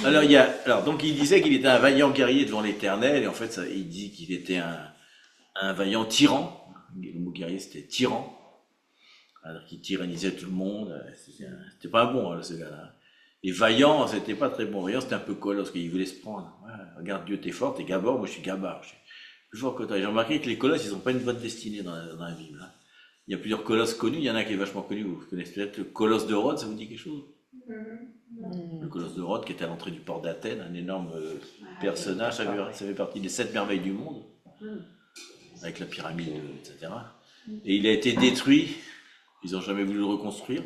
Alors, alors, donc il disait qu'il était un vaillant guerrier devant l'Éternel, et en fait, il dit qu'il était un vaillant tyran. Le mot guerrier, c'était tyran. Alors qu'il tyrannisait tout le monde. C'était pas bon, hein, ce gars-là. Et vaillant, c'était pas très bon. Vaillant, c'était un peu colosse, qu'il voulait se prendre. Ouais, regarde, Dieu, t'es fort, t'es gabord, moi je suis gabard. Je suis plus fort que toi. J'ai remarqué que les colosses, ils ont pas une bonne destinée dans la Bible. Hein. Il y a plusieurs colosses connus. Il y en a un qui est vachement connu. Vous connaissez peut-être le colosse de Rhodes, ça vous dit quelque chose? Le colosse de Rhodes, qui était à l'entrée du port d'Athènes, un énorme personnage. Ça fait partie des 7 merveilles du monde, avec la pyramide, etc. Et il a été détruit. Ils n'ont jamais voulu le reconstruire.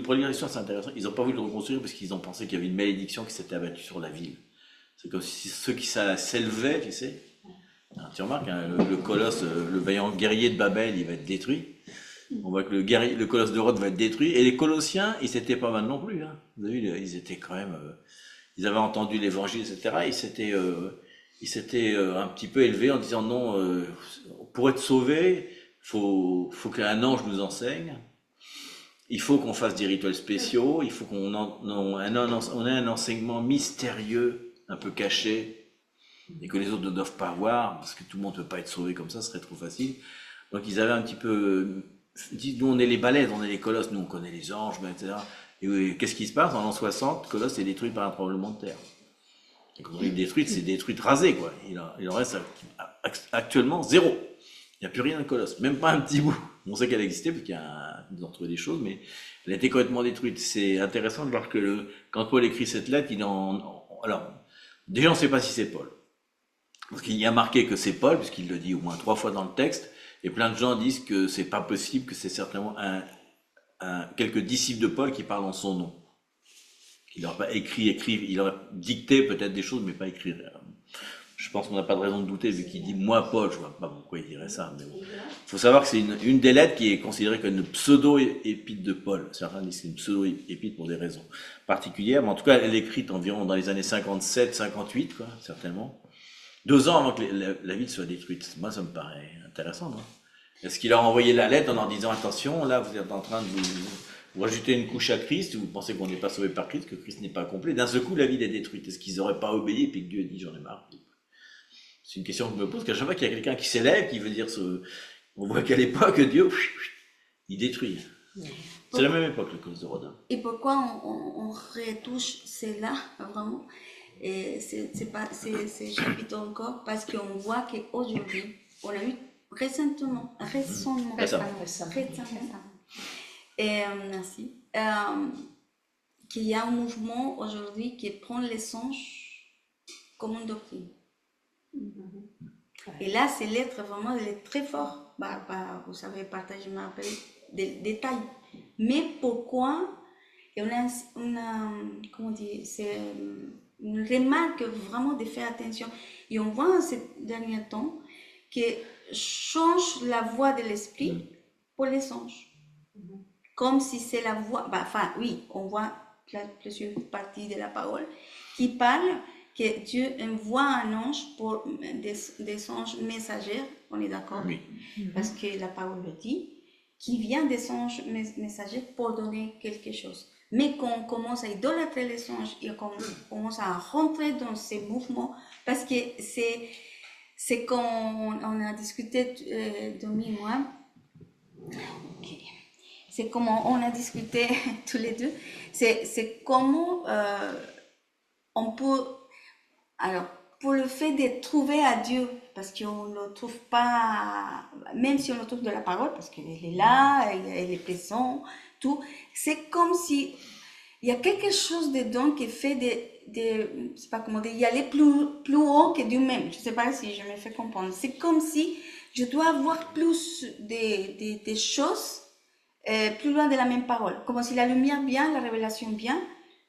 Pour lire l'histoire, c'est intéressant. Ils n'ont pas voulu le reconstruire parce qu'ils ont pensé qu'il y avait une malédiction qui s'était abattue sur la ville. C'est comme si ceux qui s'élevaient, tu sais. Alors, tu remarques, hein, le colosse, le vaillant guerrier de Babel, il va être détruit. On voit que le colosse de Rhodes va être détruit. Et les Colossiens, ils s'étaient pas mal non plus. Hein. Vous avez vu, ils étaient quand même. Ils avaient entendu l'évangile, etc. Ils s'étaient un petit peu élevés en disant non, pour être sauvés, faut qu'un ange nous enseigne. Il faut qu'on fasse des rituels spéciaux, il faut qu'on ait un enseignement mystérieux, un peu caché, et que les autres ne doivent pas voir, parce que tout le monde ne peut pas être sauvé comme ça, ce serait trop facile. Donc ils avaient un petit peu dit, nous on est les balèzes, on est les colosses, nous on connaît les anges, etc. Et oui, qu'est-ce qui se passe? En l'an 60, Colosse est détruit par un tremblement de terre. Et quand on dit détruite, c'est détruite rasée, quoi. Il en reste actuellement zéro. Il n'y a plus rien de Colosse, même pas un petit bout. On sait qu'elle existait, parce qu'ils ont retrouvé des choses, mais elle a été complètement détruite. C'est intéressant de voir que quand Paul écrit cette lettre, alors, déjà on ne sait pas si c'est Paul. Parce qu'il y a marqué que c'est Paul, puisqu'il le dit au moins 3 fois dans le texte, et plein de gens disent que c'est pas possible, que c'est certainement quelques disciples de Paul qui parlent en son nom. Il n'aurait pas écrit, il aurait dicté peut-être des choses, mais pas écrit. Je pense qu'on n'a pas de raison de douter, vu qu'il dit « moi, Paul », je vois pas pourquoi il dirait ça. Mais bon. Faut savoir que c'est une des lettres qui est considérée comme une pseudo-épître de Paul. Certains disent que c'est une pseudo-épître pour des raisons particulières, mais en tout cas, elle est écrite environ dans les années 57, 58, quoi, certainement. 2 ans avant que la ville soit détruite. Moi, ça me paraît intéressant, non? Est-ce qu'il a envoyé la lettre en leur disant « attention, là, vous êtes en train de vous rajouter une couche à Christ, vous pensez qu'on n'est pas sauvé par Christ, que Christ n'est pas complet. D'un seul coup, la ville est détruite. Est-ce qu'ils n'auraient pas obéi et puis que Dieu dit j'en ai marre? C'est une question que je me pose, qu'à chaque fois qu'il y a quelqu'un qui s'élève, qui veut dire on voit qu'à l'époque, Dieu, il détruit. C'est la même époque, le cause de Rodin. Et pourquoi on retouche cela, vraiment, et ces chapitres encore? Parce qu'on voit qu'aujourd'hui, on a eu récemment, merci, qu'il y a un mouvement aujourd'hui qui prend les songes comme une doctrine. Et là, ces lettres, vraiment, elle est très forte. Vous savez, partager ma des détails. Mais pourquoi? Et comment dire, c'est une remarque vraiment de faire attention. Et on voit ces derniers temps que change la voix de l'esprit pour les anges. Comme si c'est la voix, oui, on voit plusieurs parties de la parole qui parlent que Dieu envoie un ange pour des anges messagers, on est d'accord? Oui. Parce que la parole le dit, qui vient des anges messagers pour donner quelque chose. Mais quand on commence à idolâtrer les anges et qu'on commence à rentrer dans ces mouvements, parce que c'est quand on a discuté, Domi et moi, c'est comment on a discuté tous les deux, c'est comment on peut, alors, pour le fait de trouver à Dieu, parce qu'on ne le trouve pas, même si on le trouve de la parole, parce qu'elle est là, elle est présente, tout, c'est comme si il y a quelque chose dedans qui fait je sais pas comment dire, y aller plus haut que Dieu même. Je ne sais pas si je me fais comprendre. C'est comme si je dois avoir plus des choses plus loin de la même parole. Comme si la lumière vient, la révélation vient,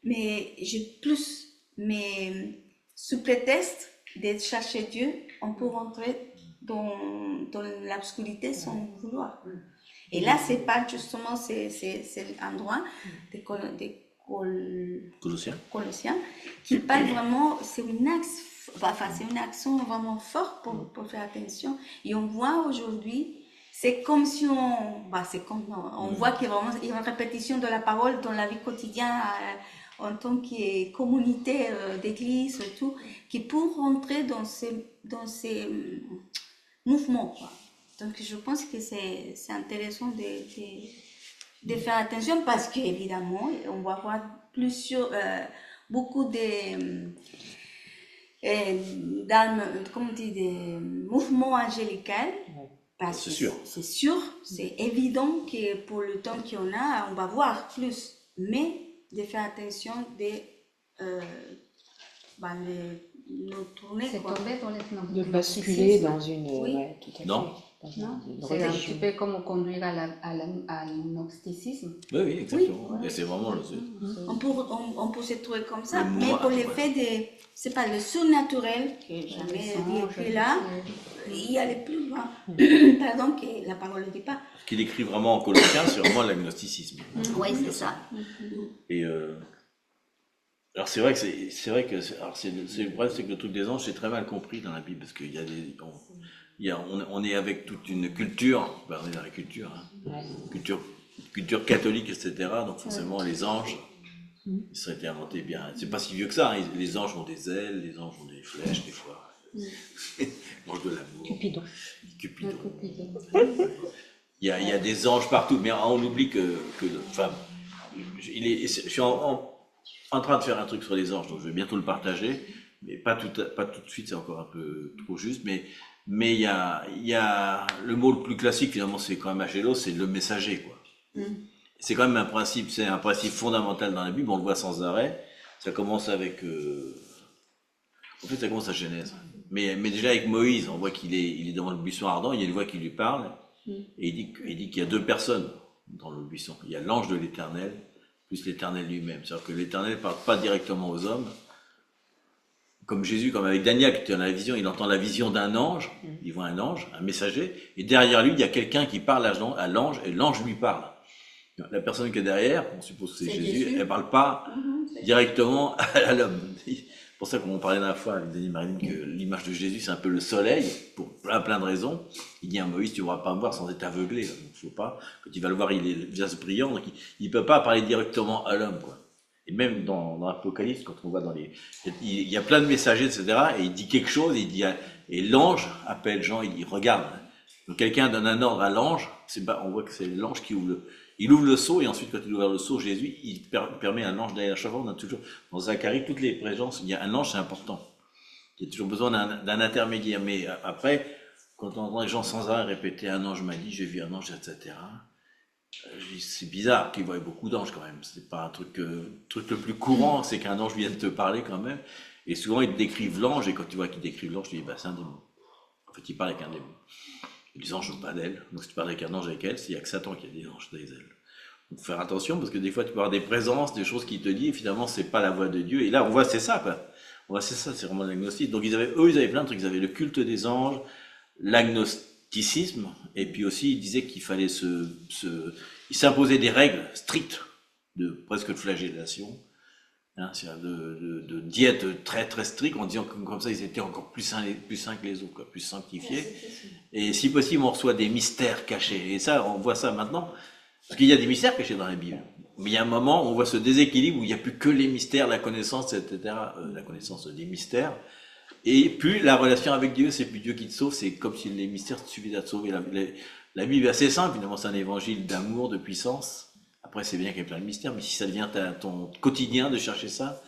mais j'ai plus. Mais sous prétexte de chercher Dieu, on peut rentrer dans l'obscurité sans vouloir. Et là, c'est pas justement, c'est l'endroit des Colossiens qui parle vraiment, c'est une action vraiment forte pour faire attention. Et on voit aujourd'hui, c'est comme si on voit qu'il y a vraiment une répétition de la parole dans la vie quotidienne. en tant que communauté d'église et tout, qui pour rentrer dans ces mouvements, quoi. Donc je pense que c'est intéressant de faire attention parce qu'évidemment, on va voir beaucoup de comment on dit, des mouvements angélicaux. Parce C'est que sûr. c'est sûr, c'est évident que pour le temps qu'on a, on va voir plus. Mais de faire attention nos tournées, C'est quoi. tombé dans De basculer dans une... Oui. Ouais, tout à fait. Non. Non, Une c'est un religion. petit peu comme conduire à l'agnosticisme. Oui, oui, exactement. Oui. Et c'est vraiment On peut se trouver comme ça, Le mais moi, pour le ouais. fait de, c'est pas le surnaturel, que jamais Les dit, et anges, puis là, les- il y a les plus loin. Pardon, que la parole ne dit pas. Ce qu'il écrit vraiment en Colossiens, c'est vraiment l'agnosticisme. Oui, c'est ça. Et alors c'est vrai que alors c'est le problème, c'est que le truc des anges c'est très mal compris dans la Bible parce qu'il y a on est avec toute une culture, ben, on est dans la culture, hein, Ouais. culture catholique, etc. Donc forcément les anges, ils seraient été inventés bien. C'est pas si vieux que ça. Hein. Les anges ont des ailes, les anges ont des flèches des fois. L'ange de l'amour, Cupidon. Cupidon. Un Cupidon. Il y a des anges partout, mais on oublie enfin, je suis en train de faire un truc sur les anges, donc je vais bientôt le partager, mais pas tout de suite, c'est encore un peu trop juste, mais il y a le mot le plus classique finalement, c'est quand même Agélos, c'est le messager, quoi. C'est quand même c'est un principe fondamental dans la Bible, on le voit sans arrêt. Ça commence avec, en fait, ça commence à Genèse. Mais déjà avec Moïse, on voit qu'il est devant le buisson ardent, il y a une voix qui lui parle, et il dit qu'il y a deux personnes dans le buisson. Il y a l'ange de l'Éternel, plus l'Éternel lui-même. C'est-à-dire que l'Éternel ne parle pas directement aux hommes. Comme Jésus, comme avec Daniel, qui a la vision, il entend la vision d'un ange, il voit un ange, un messager, et derrière lui, il y a quelqu'un qui parle à l'ange, et l'ange lui parle. La personne qui est derrière, on suppose que c'est Jésus, elle ne parle pas directement à l'homme. C'est pour ça qu'on parlait la dernière fois avec Denis Marine que l'image de Jésus, c'est un peu le soleil, pour plein de raisons. Il dit à Moïse, tu ne pourras pas me voir sans être aveuglé. Donc, faut pas. Quand il va le voir, il est le visage brillant, donc il ne peut pas parler directement à l'homme, quoi. Et même dans l'Apocalypse, quand on voit il y a plein de messagers, etc., et il dit quelque chose, et l'ange appelle Jean, il dit, regarde. Donc quelqu'un donne un ordre à l'ange, on voit que c'est l'ange qui il ouvre le seau, et ensuite, quand il ouvre le seau, Jésus, il permet à un ange d'aller à chaque fois. On a toujours, dans Zacharie, toutes les présences, il y a un ange, c'est important. Il y a toujours besoin d'un intermédiaire. Mais après, quand on entend les gens sans arrêt répéter, un ange m'a dit, j'ai vu un ange, etc., c'est bizarre qu'ils voient beaucoup d'anges quand même. C'est pas un truc le plus courant, c'est qu'un ange vienne te parler quand même. Et souvent, ils te décrivent l'ange, et quand tu vois qu'ils décrivent l'ange, tu dis, bah, c'est un démon. En fait, il parle avec un démon. Les anges n'ont pas d'ailes. Donc, si tu parles avec un ange avec elle, il n'y a que Satan qui a des anges des ailes. Donc, faut faire attention, parce que des fois, tu peux avoir des présences, des choses qui te disent, et finalement, c'est pas la voix de Dieu. Et là, on voit, c'est ça, quoi. On voit, c'est ça, c'est vraiment l'agnostique. Donc, ils avaient plein de trucs. Ils avaient le culte des anges, l'agnosticisme, et puis aussi, ils disaient qu'il fallait ils s'imposaient des règles strictes, presque de flagellation, hein, c'est-à-dire de diète très, très stricte, en disant que comme ça, ils étaient encore plus saints que les autres, quoi, plus sanctifiés. Et si possible, on reçoit des mystères cachés. Et ça, on voit ça maintenant. Parce qu'il y a des mystères cachés dans la Bible. Mais il y a un moment où on voit ce déséquilibre où il n'y a plus que les mystères, la connaissance, etc. La connaissance des mystères. Et puis, la relation avec Dieu, c'est plus Dieu qui te sauve, c'est comme si les mystères suffisaient à te sauver. La Bible est assez simple, finalement, c'est un évangile d'amour, de puissance. Après, c'est bien qu'il y ait plein de mystères, mais si ça devient ton quotidien de chercher ça,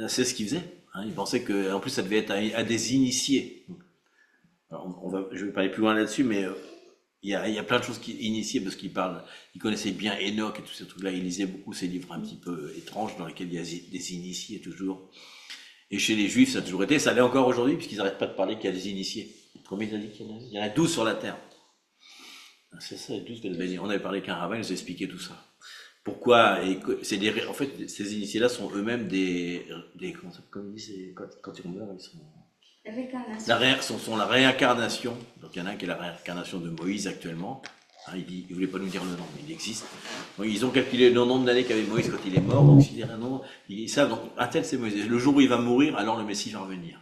c'est ce qu'il faisait. Hein. Il pensait que, en plus, ça devait être à des initiés. Alors, je vais pas aller plus loin là-dessus, mais il y a plein de choses initiées parce qu'il connaissait bien Enoch et tous ces trucs-là. Il lisait beaucoup ces livres un petit peu étranges dans lesquels il y a des initiés toujours. Et chez les Juifs, ça a toujours été, ça l'est encore aujourd'hui, puisqu'ils n'arrêtent pas de parler qu'il y a des initiés. Combien il a dit qu'il y en a? Il y en a 12 sur la terre. C'est ça, les 12 Belvéniens. On avait parlé avec un rabbin, il nous expliquait tout ça. Pourquoi? En fait, ces initiés-là sont eux-mêmes comme ils disent, quand ils meurent, ils sont la réincarnation. Donc il y en a un qui est la réincarnation de Moïse actuellement. Hein, il ne voulait pas nous dire le nom, mais il existe. Donc, ils ont calculé le nombre d'années qu'avait Moïse quand il est mort. Donc s'il y a un nombre, ils savent. Donc un tel c'est Moïse. Le jour où il va mourir, alors le Messie va revenir.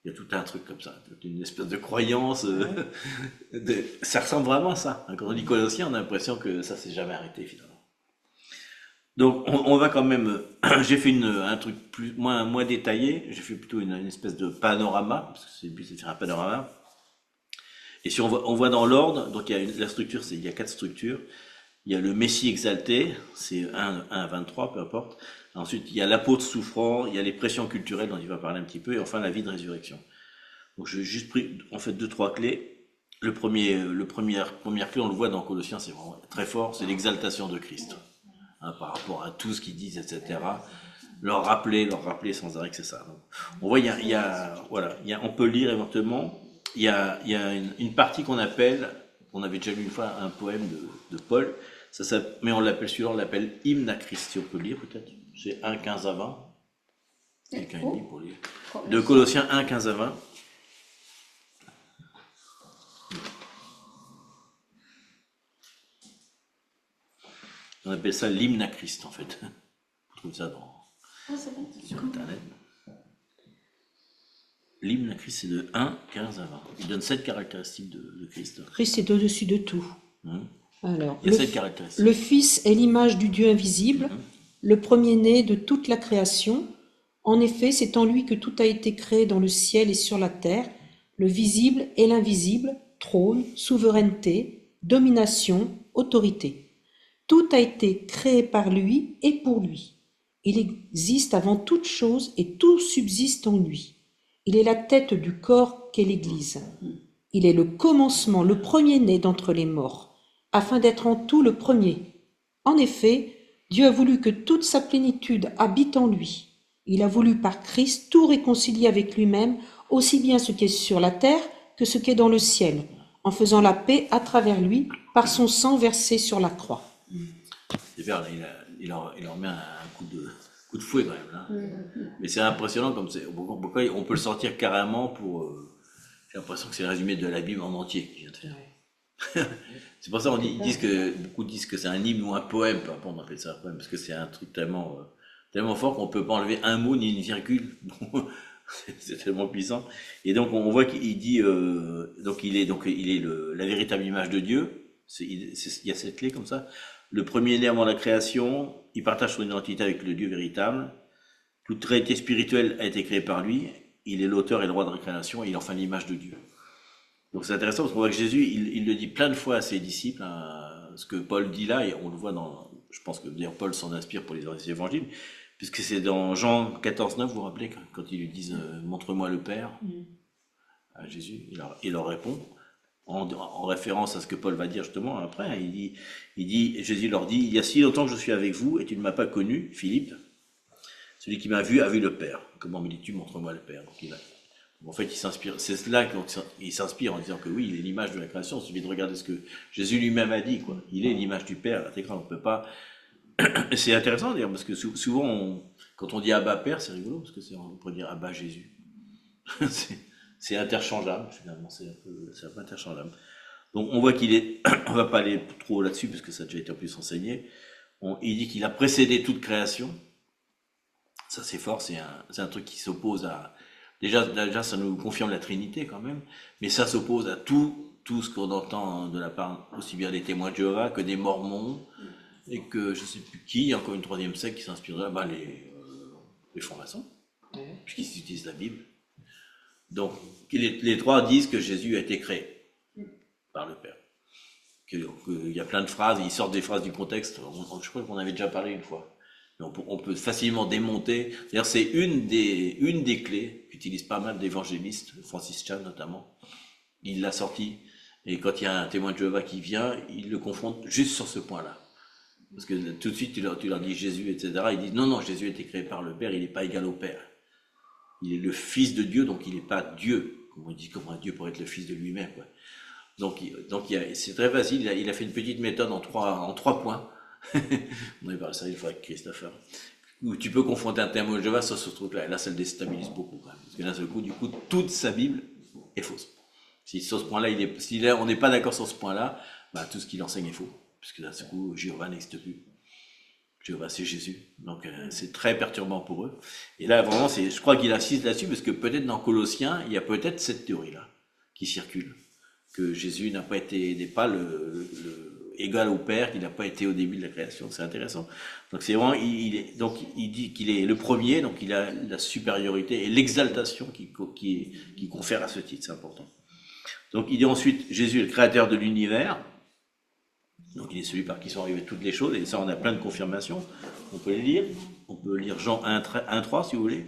Il y a tout un truc comme ça, une espèce de croyance. Ça ressemble vraiment à ça. Quand on lit Colossiens, on a l'impression que ça s'est jamais arrêté finalement. Donc, on va quand même. J'ai fait un truc moins détaillé. J'ai fait plutôt une espèce de panorama, parce que le but c'est de faire un panorama. Et si on voit dans l'ordre, donc la structure, il y a 4 structures. Il y a le Messie exalté, c'est 1 à 23, peu importe. Ensuite, il y a l'apôtre souffrant, il y a les pressions culturelles dont il va parler un petit peu, et enfin la vie de résurrection. Donc, j'ai juste pris en fait 2-3 clés. Première clé, on le voit dans Colossiens, c'est vraiment très fort, c'est l'exaltation de Christ. Hein, par rapport à tout ce qu'ils disent, etc. Leur rappeler sans arrêt que c'est ça. Donc, on voit, on peut lire éventuellement. Il y a une partie qu'on appelle, on avait déjà lu une fois un poème de Paul, mais on l'appelle celui-là, on l'appelle Hymne à Christ, si on peut le lire peut-être. C'est 1, 15 à 20. Quelqu'un dit pour lire. De Colossiens 1, 15 à 20. On appelle ça l'hymne à Christ, en fait. On trouve ça sur Internet. L'hymne à Christ, c'est de 1, 15 à 20. Il donne 7 caractéristiques de Christ. Christ est au-dessus de tout. Alors, Il y a 7 caractéristiques. le Fils est l'image du Dieu invisible, le premier-né de toute la création. En effet, c'est en lui que tout a été créé dans le ciel et sur la terre, le visible et l'invisible, trône, souveraineté, domination, autorité. Tout a été créé par lui et pour lui. Il existe avant toute chose et tout subsiste en lui. Il est la tête du corps qu'est l'Église. Il est le commencement, le premier-né d'entre les morts, afin d'être en tout le premier. En effet, Dieu a voulu que toute sa plénitude habite en lui. Il a voulu par Christ tout réconcilier avec lui-même, aussi bien ce qui est sur la terre que ce qui est dans le ciel, en faisant la paix à travers lui par son sang versé sur la croix. C'est vrai, il en met un coup de fouet quand même. Là. Mais c'est impressionnant comme c'est. Pourquoi on peut le sortir carrément pour. J'ai l'impression que c'est le résumé de la Bible en entier qu'il vient de faire. C'est pour ça beaucoup disent que c'est un hymne ou un poème, peu importe, on appelle ça un poème, parce que c'est un truc tellement fort qu'on peut pas enlever un mot ni une virgule. C'est tellement puissant. Et donc on voit qu'il dit il est la véritable image de Dieu. Il y a cette clé comme ça. Le premier-né avant la création, il partage son identité avec le Dieu véritable. Toute réalité spirituelle a été créée par lui. Il est l'auteur et le roi de la création, et il est enfin l'image de Dieu. Donc c'est intéressant parce qu'on voit que Jésus, il le dit plein de fois à ses disciples, hein, ce que Paul dit là, et on le voit je pense que d'ailleurs Paul s'en inspire pour les évangiles, puisque c'est dans Jean 14, 9, vous vous rappelez, quand ils lui disent « Montre-moi le Père », à Jésus, il leur répond, en référence à ce que Paul va dire justement après, hein, Jésus leur dit « Il y a si longtemps que je suis avec vous, et tu ne m'as pas connu, Philippe, celui qui m'a vu a vu le Père. Comment me dis-tu, montre-moi le Père ?» Donc en fait, il s'inspire. C'est là qu'il s'inspire en disant que oui, il est l'image de la création. Il suffit de regarder ce que Jésus lui-même a dit, quoi. Il est l'image du Père intégral. On peut pas. C'est intéressant d'ailleurs parce que souvent, quand on dit Abba Père, c'est rigolo parce que on pourrait dire Abba Jésus. c'est interchangeable finalement. C'est un peu interchangeable. Donc on voit qu'il est. On va pas aller trop là-dessus parce que ça a déjà été en plus enseigné. Il dit qu'il a précédé toute création. Ça c'est fort. C'est un truc qui s'oppose à. Déjà, ça nous confirme la Trinité quand même, mais ça s'oppose à tout ce qu'on entend de la part aussi bien des témoins de Jéhovah que des Mormons, et que je sais plus qui, encore une troisième secte qui s'inspirerait, les francs-maçons, puisqu'ils utilisent la Bible. Donc, les trois disent que Jésus a été créé par le Père. Il y a plein de phrases, ils sortent des phrases du contexte, je crois qu'on avait déjà parlé une fois. On peut facilement démonter. D'ailleurs, c'est une des clés qu'utilisent pas mal d'évangélistes, Francis Chan notamment. Il l'a sorti. Et quand il y a un témoin de Jéhovah qui vient, il le confronte juste sur ce point-là. Parce que tout de suite, tu leur dis Jésus, etc. Ils disent non, Jésus a été créé par le Père, il n'est pas égal au Père. Il est le Fils de Dieu, donc il n'est pas Dieu. Comme on dit, comment un Dieu pourrait être le Fils de lui-même, quoi. Donc c'est très facile. Il a fait une petite méthode en trois points. On avait parlé ça une fois avec Christopher, où tu peux confronter un témoin de Jéhovah sur ce truc-là. Et là, ça le déstabilise beaucoup, quand même. Parce que d'un seul coup, toute sa Bible est fausse. Si sur ce point-là, on n'est pas d'accord sur ce point-là, tout ce qu'il enseigne est faux. Parce que d'un seul coup, Jéhovah n'existe plus. Jéhovah, c'est Jésus. Donc, c'est très perturbant pour eux. Et là, vraiment, je crois qu'il insiste là-dessus, parce que peut-être dans Colossiens, il y a peut-être cette théorie-là qui circule. Que Jésus n'est pas égal au Père, qu'il n'a pas été au début de la création. C'est intéressant. Donc c'est vraiment, donc il dit qu'il est le premier, donc il a la supériorité et l'exaltation qui confère à ce titre, c'est important. Donc il dit ensuite, Jésus est le créateur de l'univers. Donc il est celui par qui sont arrivées toutes les choses, et ça on a plein de confirmations. On peut les lire. On peut lire Jean 1:3 si vous voulez,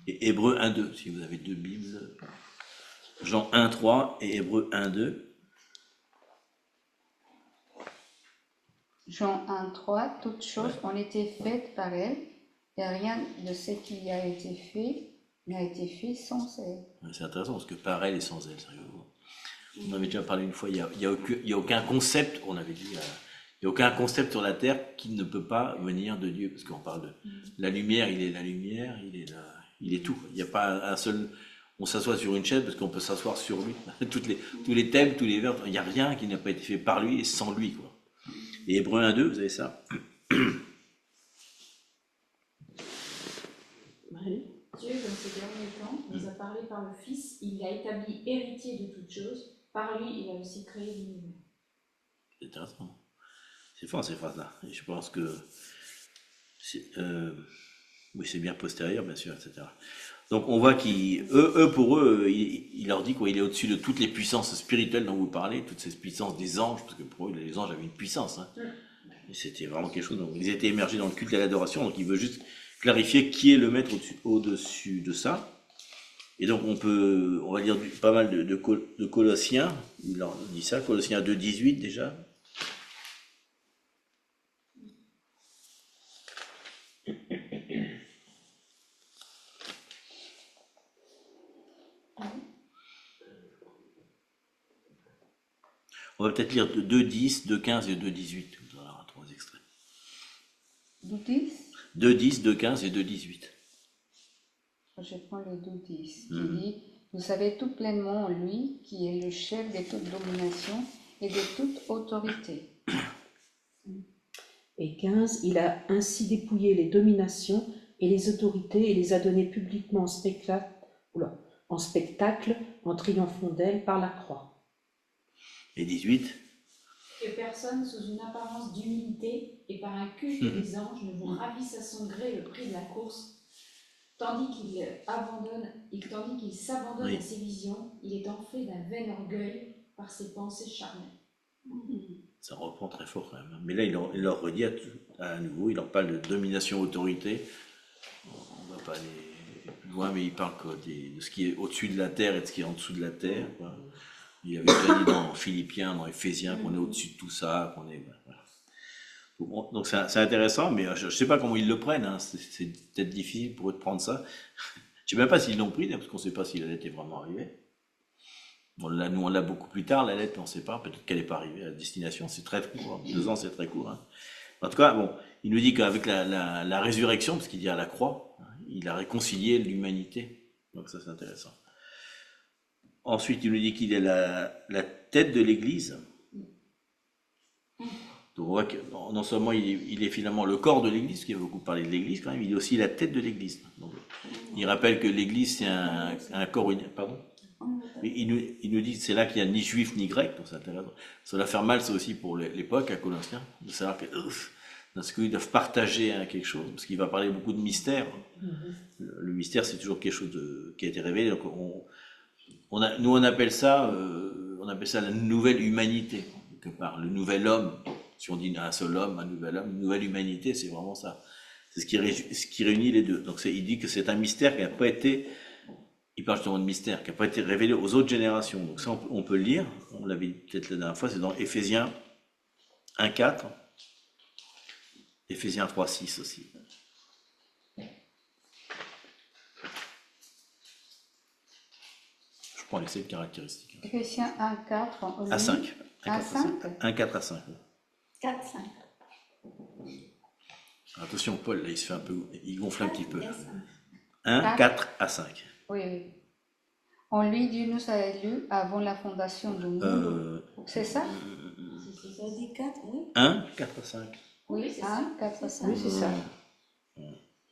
et Hébreux 1:2 si vous avez deux Bibles. Jean 1:3 et Hébreux 1:2. Jean 1:3, toutes choses ont été faites par elle, et rien de ce qui a été fait n'a été fait sans elle. Ouais, c'est intéressant parce que par elle et sans elle, sérieux. On avait déjà parlé une fois, il y a aucun concept, on avait dit, il n'y a aucun concept sur la terre qui ne peut pas venir de Dieu, parce qu'on parle de la lumière, il est la lumière, il est tout. Il n'y a pas un seul, on s'assoit sur une chaise parce qu'on peut s'asseoir sur lui. Tous les thèmes, tous les verbes, il n'y a rien qui n'a pas été fait par lui et sans lui, quoi. Et Hébreux 1:2, vous avez ça? Marie? Dieu, dans ces derniers temps, nous a parlé par le Fils, il l'a établi héritier de toutes choses, par lui il a aussi créé l'univers. C'est intéressant. C'est fort ces phrases-là. Et je pense que oui, c'est bien postérieur, bien sûr, etc. Donc on voit pour eux, il leur dit qu'il est au-dessus de toutes les puissances spirituelles dont vous parlez, toutes ces puissances des anges, parce que pour eux, les anges avaient une puissance. Hein. Et c'était vraiment quelque chose. Donc ils étaient émergés dans le culte et l'adoration, donc il veut juste clarifier qui est le maître au-dessus de ça. Et donc on va lire pas mal de Colossiens, il leur dit ça, Colossiens 2:18 déjà. On va peut-être lire 2:10, 2:15 et 2:18. On aura 3 extraits. 2:10, 2:10, 2:15 et 2:18. je prends le 2:10, qui dit « Vous savez tout pleinement en lui, qui est le chef de toute domination et de toute autorité. » Et 15, il a ainsi dépouillé les dominations et les autorités et les a données publiquement en spectacle en triomphant d'elles par la croix. Et 18. Que personne, sous une apparence d'humilité et par un culte des anges, ne vous ravisse à son gré le prix de la course, tandis qu'il s'abandonne Oui. à ses visions, il est enflé d'un vain orgueil par ses pensées charnelles. Ça reprend très fort quand même. Mais là, il leur redit à nouveau, il leur parle de domination-autorité. On ne va pas aller plus loin, mais il parle de ce qui est au-dessus de la terre et de ce qui est en dessous de la terre, quoi. Il avait déjà dit dans Philippiens, dans Éphésiens, qu'on est au-dessus de tout ça, qu'on est... Voilà. Donc c'est intéressant, mais je ne sais pas comment ils le prennent, hein. C'est peut-être difficile pour eux de prendre ça. Je ne sais même pas s'ils l'ont pris, parce qu'on ne sait pas si la lettre est vraiment arrivée. Nous, on l'a beaucoup plus tard, la lettre, on ne sait pas. Peut-être qu'elle n'est pas arrivée à la destination. C'est très court. Hein. 2 ans, c'est très court. Hein. En tout cas, bon, il nous dit qu'avec la résurrection, parce qu'il dit à la croix, hein, il a réconcilié l'humanité. Donc ça, c'est intéressant. Ensuite, il nous dit qu'il est la tête de l'Église. Donc on voit que non seulement il est finalement le corps de l'Église, parce qu'il a beaucoup parlé de l'Église quand même, il est aussi la tête de l'Église. Donc, il rappelle que l'Église, c'est un corps uni. Pardon? Il nous dit que c'est là qu'il n'y a ni juif ni grec, donc c'est intéressant. Ça va faire mal, ça aussi, pour l'époque, à Colossiens, de savoir que, dans ce qu'ils doivent partager quelque chose, parce qu'il va parler beaucoup de mystère. Le mystère, c'est toujours quelque chose qui a été révélé. Donc nous, on appelle ça la nouvelle humanité, quelque part, le nouvel homme. Si on dit un seul homme, un nouvel homme, une nouvelle humanité, c'est vraiment ça. C'est ce qui réunit les deux. Donc il dit que c'est un mystère qui n'a pas été... Il parle justement de mystère qui n'a pas été révélé aux autres générations. Donc ça, on peut le lire. On l'avait dit peut-être la dernière fois. C'est dans Éphésiens 1:4. Éphésiens 3:6 aussi. Je prends les 7 caractéristiques. Éphésiens 1:4 en À 5. 1:5. 1:4 à 5. 4, 5. Attention, Paul, là, il se fait un peu... Il gonfle un petit peu. 1, 4 à 5. Oui. En lui, Dieu nous a élus avant la fondation du monde. C'est ça? Ça dit 4, oui. 1, 4 à 5. Oui, 1, 4, 5. Oui, c'est ça.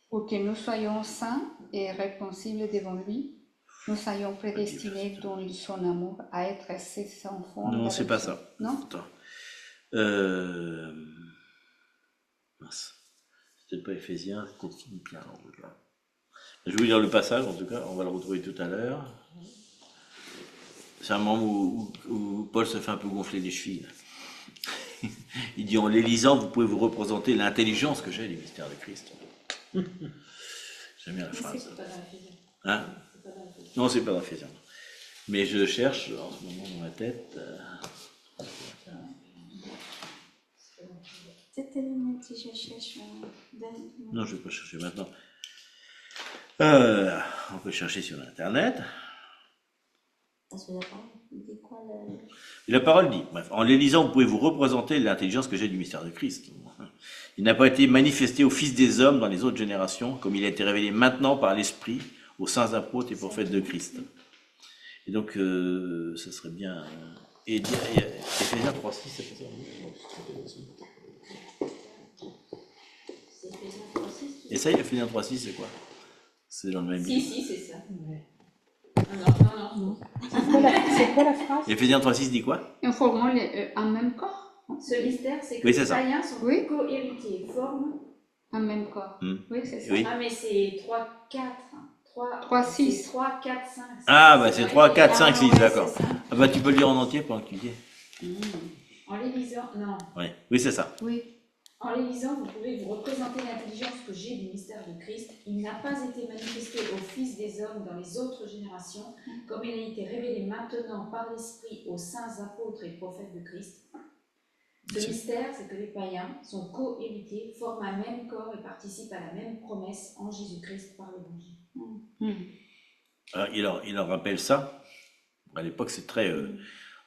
Pour que nous soyons saints et réconciliés devant lui, nous soyons prédestinés dans son amour à être ses enfants. Non, c'est pas ça. Non? Attends. Euh, mince. C'était pas Éphésiens, c'était Philippiens en tout cas. Je vais vous lire le passage en tout cas, on va le retrouver tout à l'heure. C'est un moment où Paul se fait un peu gonfler les chevilles. Il dit, en les lisant, vous pouvez vous représenter l'intelligence que j'ai du mystère de Christ. J'aime bien la phrase. C'est pas dans Éphésiens. Hein? C'est pas dans Éphésiens. Non, c'est pas dans Éphésiens. Mais je cherche en ce moment dans ma tête. C'était le mot que je cherche. Non, je ne vais pas chercher maintenant. On peut chercher sur Internet. Parce que la parole, il dit quoi Et la parole dit, bref, en les lisant, vous pouvez vous représenter l'intelligence que j'ai du mystère de Christ. Il n'a pas été manifesté aux fils des hommes dans les autres générations, comme il a été révélé maintenant par l'Esprit aux saints apôtres et prophètes de Christ. Et donc, ça serait bien... Et Éphésiens 3.6, c'est pas ça? C'est Éphésiens 3:6. Et ça, Éphésiens 3.6, c'est quoi? C'est dans le même livre. Si, c'est ça. Ouais. Non. C'est quoi la phrase? Éphésiens 3.6 dit quoi? En formant un même corps. Ce mystère, c'est que Oui, c'est les ça. païens sont Oui. co-héritiers, forment. Un même corps. Oui, c'est ça. Oui. Ah, mais c'est 3, 4. 3, 6. 3, 4, 5. Ah, bah c'est 3, 4, 5, 6, ouais, d'accord. c'est ça. Ah bah tu peux le lire en entier pendant que tu dis. En les lisant, non. Ouais. Oui, c'est ça. Oui. En les lisant, vous pouvez vous représenter l'intelligence que j'ai du mystère de Christ. Il n'a pas été manifesté aux fils des hommes dans les autres générations, comme il a été révélé maintenant par l'Esprit aux saints apôtres et prophètes de Christ. Ce mystère, c'est que les païens sont co-héritiers, forment un même corps et participent à la même promesse en Jésus-Christ par l'Évangile. Alors, il leur rappelle ça. À l'époque, c'est très...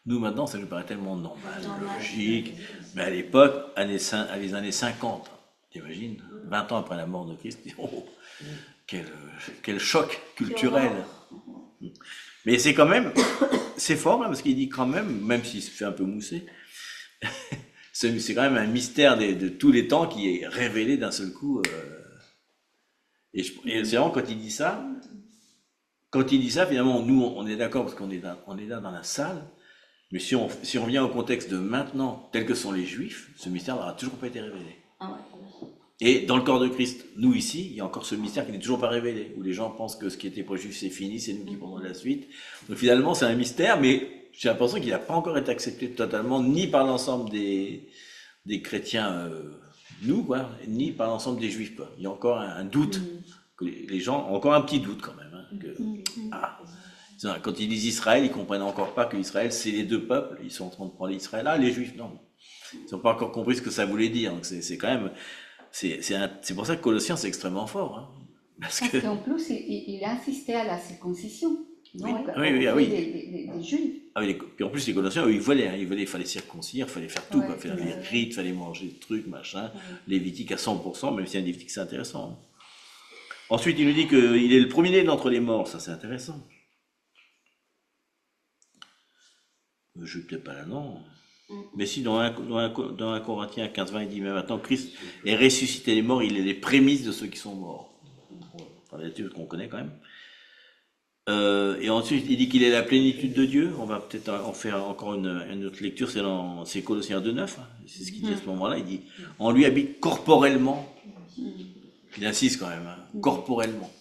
nous, maintenant, ça nous paraît tellement normal, logique. Mais à l'époque, les années 50, t'imagines, 20 ans après la mort de Christ, oh, quel choc culturel. Mais c'est quand même... C'est fort, hein, parce qu'il dit quand même s'il se fait un peu mousser, c'est quand même un mystère de tous les temps qui est révélé d'un seul coup. Et c'est vraiment quand il dit ça, finalement, nous, on est d'accord parce qu'on est là dans la salle, mais si on revient au contexte de maintenant, tels que sont les Juifs, ce mystère n'aura toujours pas été révélé. Ah ouais. Et dans le corps de Christ, nous ici, il y a encore ce mystère qui n'est toujours pas révélé, où les gens pensent que ce qui était pour les Juifs c'est fini, c'est nous qui prenons la suite. Donc finalement, c'est un mystère, mais j'ai l'impression qu'il n'a pas encore été accepté totalement, ni par l'ensemble des chrétiens, nous, quoi, ni par l'ensemble des Juifs, quoi. Il y a encore un doute, que les gens ont encore un petit doute quand même. Quand ils disent Israël, ils comprennent encore pas que Israël, c'est les deux peuples. Ils sont en train de prendre Israël. Ah, les Juifs, non. Ils n'ont pas encore compris ce que ça voulait dire. Donc c'est quand même, c'est pour ça que Colossiens c'est extrêmement fort, hein. Parce qu'en plus, il insistait à la circoncision. Donc, oui. Des Juifs. Puis en plus, les Colossiens, eux, il fallait circoncire, il fallait faire tout, quoi. Faire les rites, il fallait manger des trucs, machin. Lévitique à 100%, même si un Lévitique c'est intéressant. Ensuite, il nous dit qu'il est le premier-né d'entre les morts. Ça, c'est intéressant. Je ne vais peut-être pas là, non. Mais si, dans 1 Corinthiens 15-20, il dit, mais maintenant, Christ est ressuscité des morts, il est les prémices de ceux qui sont morts. Enfin, là-dessus, qu'on connaît quand même. Et ensuite, il dit qu'il est la plénitude de Dieu. On va peut-être en faire encore une autre lecture, c'est Colossiens 2,9. Hein. C'est ce qu'il dit à ce moment-là. Il dit, en lui habite corporellement. Il insiste quand même, hein, corporellement.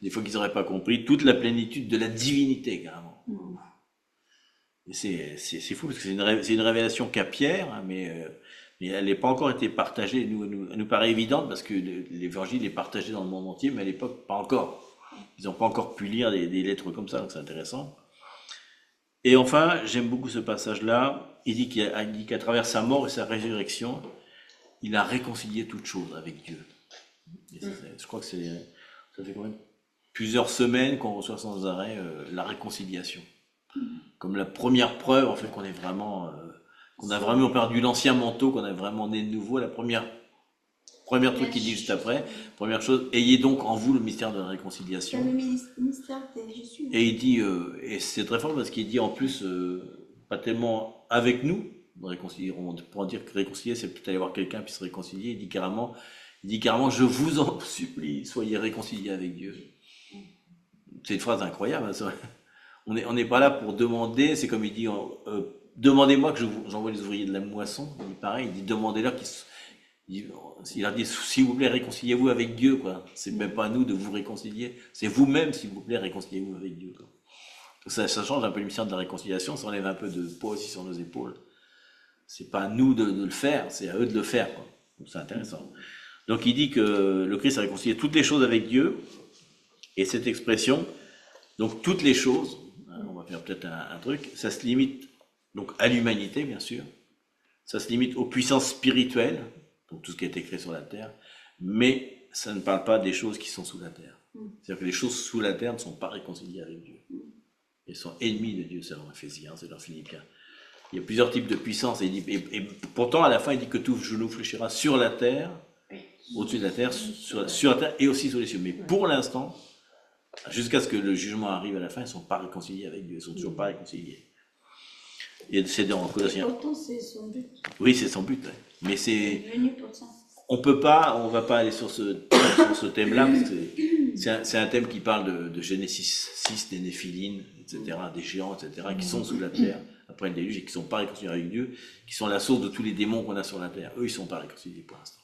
Des fois qu'ils n'auraient pas compris, toute la plénitude de la divinité, carrément. Et c'est fou, parce que c'est une révélation qu'a Pierre, hein, mais elle n'est pas encore été partagée. Elle nous paraît évidente, parce que l'évangile est partagé dans le monde entier, mais à l'époque, pas encore. Ils n'ont pas encore pu lire des lettres comme ça, donc c'est intéressant. Et enfin, j'aime beaucoup ce passage-là. Il dit qu'à travers sa mort et sa résurrection, il a réconcilié toute chose avec Dieu. Et je crois que ça fait quand même plusieurs semaines qu'on reçoit sans arrêt la réconciliation. Comme la première preuve, en fait, qu'on a vraiment perdu l'ancien manteau, qu'on a vraiment né de nouveau. La première truc qu'il dit juste après, première chose, ayez donc en vous le mystère de la réconciliation. C'est le mystère de Jésus. Et il dit, et c'est très fort parce qu'il dit en plus, pas tellement avec nous, réconcilier, on pourrait dire que réconcilier, c'est peut-être aller voir quelqu'un puis se réconcilier. Il dit carrément, je vous en supplie, soyez réconciliés avec Dieu. C'est une phrase incroyable, hein, ça. On n'est pas là pour demander, c'est comme il dit, demandez-moi que j'envoie les ouvriers de la moisson. Il dit pareil, il dit demandez-leur il leur dit s'il vous plaît réconciliez-vous avec Dieu, quoi. C'est même pas à nous de vous réconcilier, c'est vous-même s'il vous plaît réconciliez-vous avec Dieu, quoi. Donc ça change un peu l'émission de la réconciliation, ça enlève un peu de poids aussi sur nos épaules. C'est pas à nous de le faire, c'est à eux de le faire, quoi. Donc c'est intéressant. Donc il dit que le Christ a réconcilié toutes les choses avec Dieu, et cette expression, donc toutes les choses, on va faire peut-être un truc, ça se limite donc à l'humanité, bien sûr, ça se limite aux puissances spirituelles, donc tout ce qui a été créé sur la terre, mais ça ne parle pas des choses qui sont sous la terre. C'est-à-dire que les choses sous la terre ne sont pas réconciliées avec Dieu. Elles sont ennemies de Dieu, c'est dans Éphésiens, c'est dans Philippiens. Il y a plusieurs types de puissances, et pourtant à la fin il dit que tout genou fléchira sur la terre, au-dessus de la terre, sur la terre et aussi sur les cieux. Mais pour l'instant, jusqu'à ce que le jugement arrive à la fin, ils ne sont pas réconciliés avec Dieu, ils ne sont toujours pas réconciliés. Et c'est dans Colossiens. Pourtant, c'est son but. Oui, c'est son but. Ouais. Mais Il est venu pour ça. on va pas aller sur ce thème-là, parce que c'est un thème qui parle de Genesis 6, des Néphilines, etc., des géants, etc., qui sont sous la terre après le déluge et qui ne sont pas réconciliés avec Dieu, qui sont la source de tous les démons qu'on a sur la terre. Eux, ils ne sont pas réconciliés pour l'instant.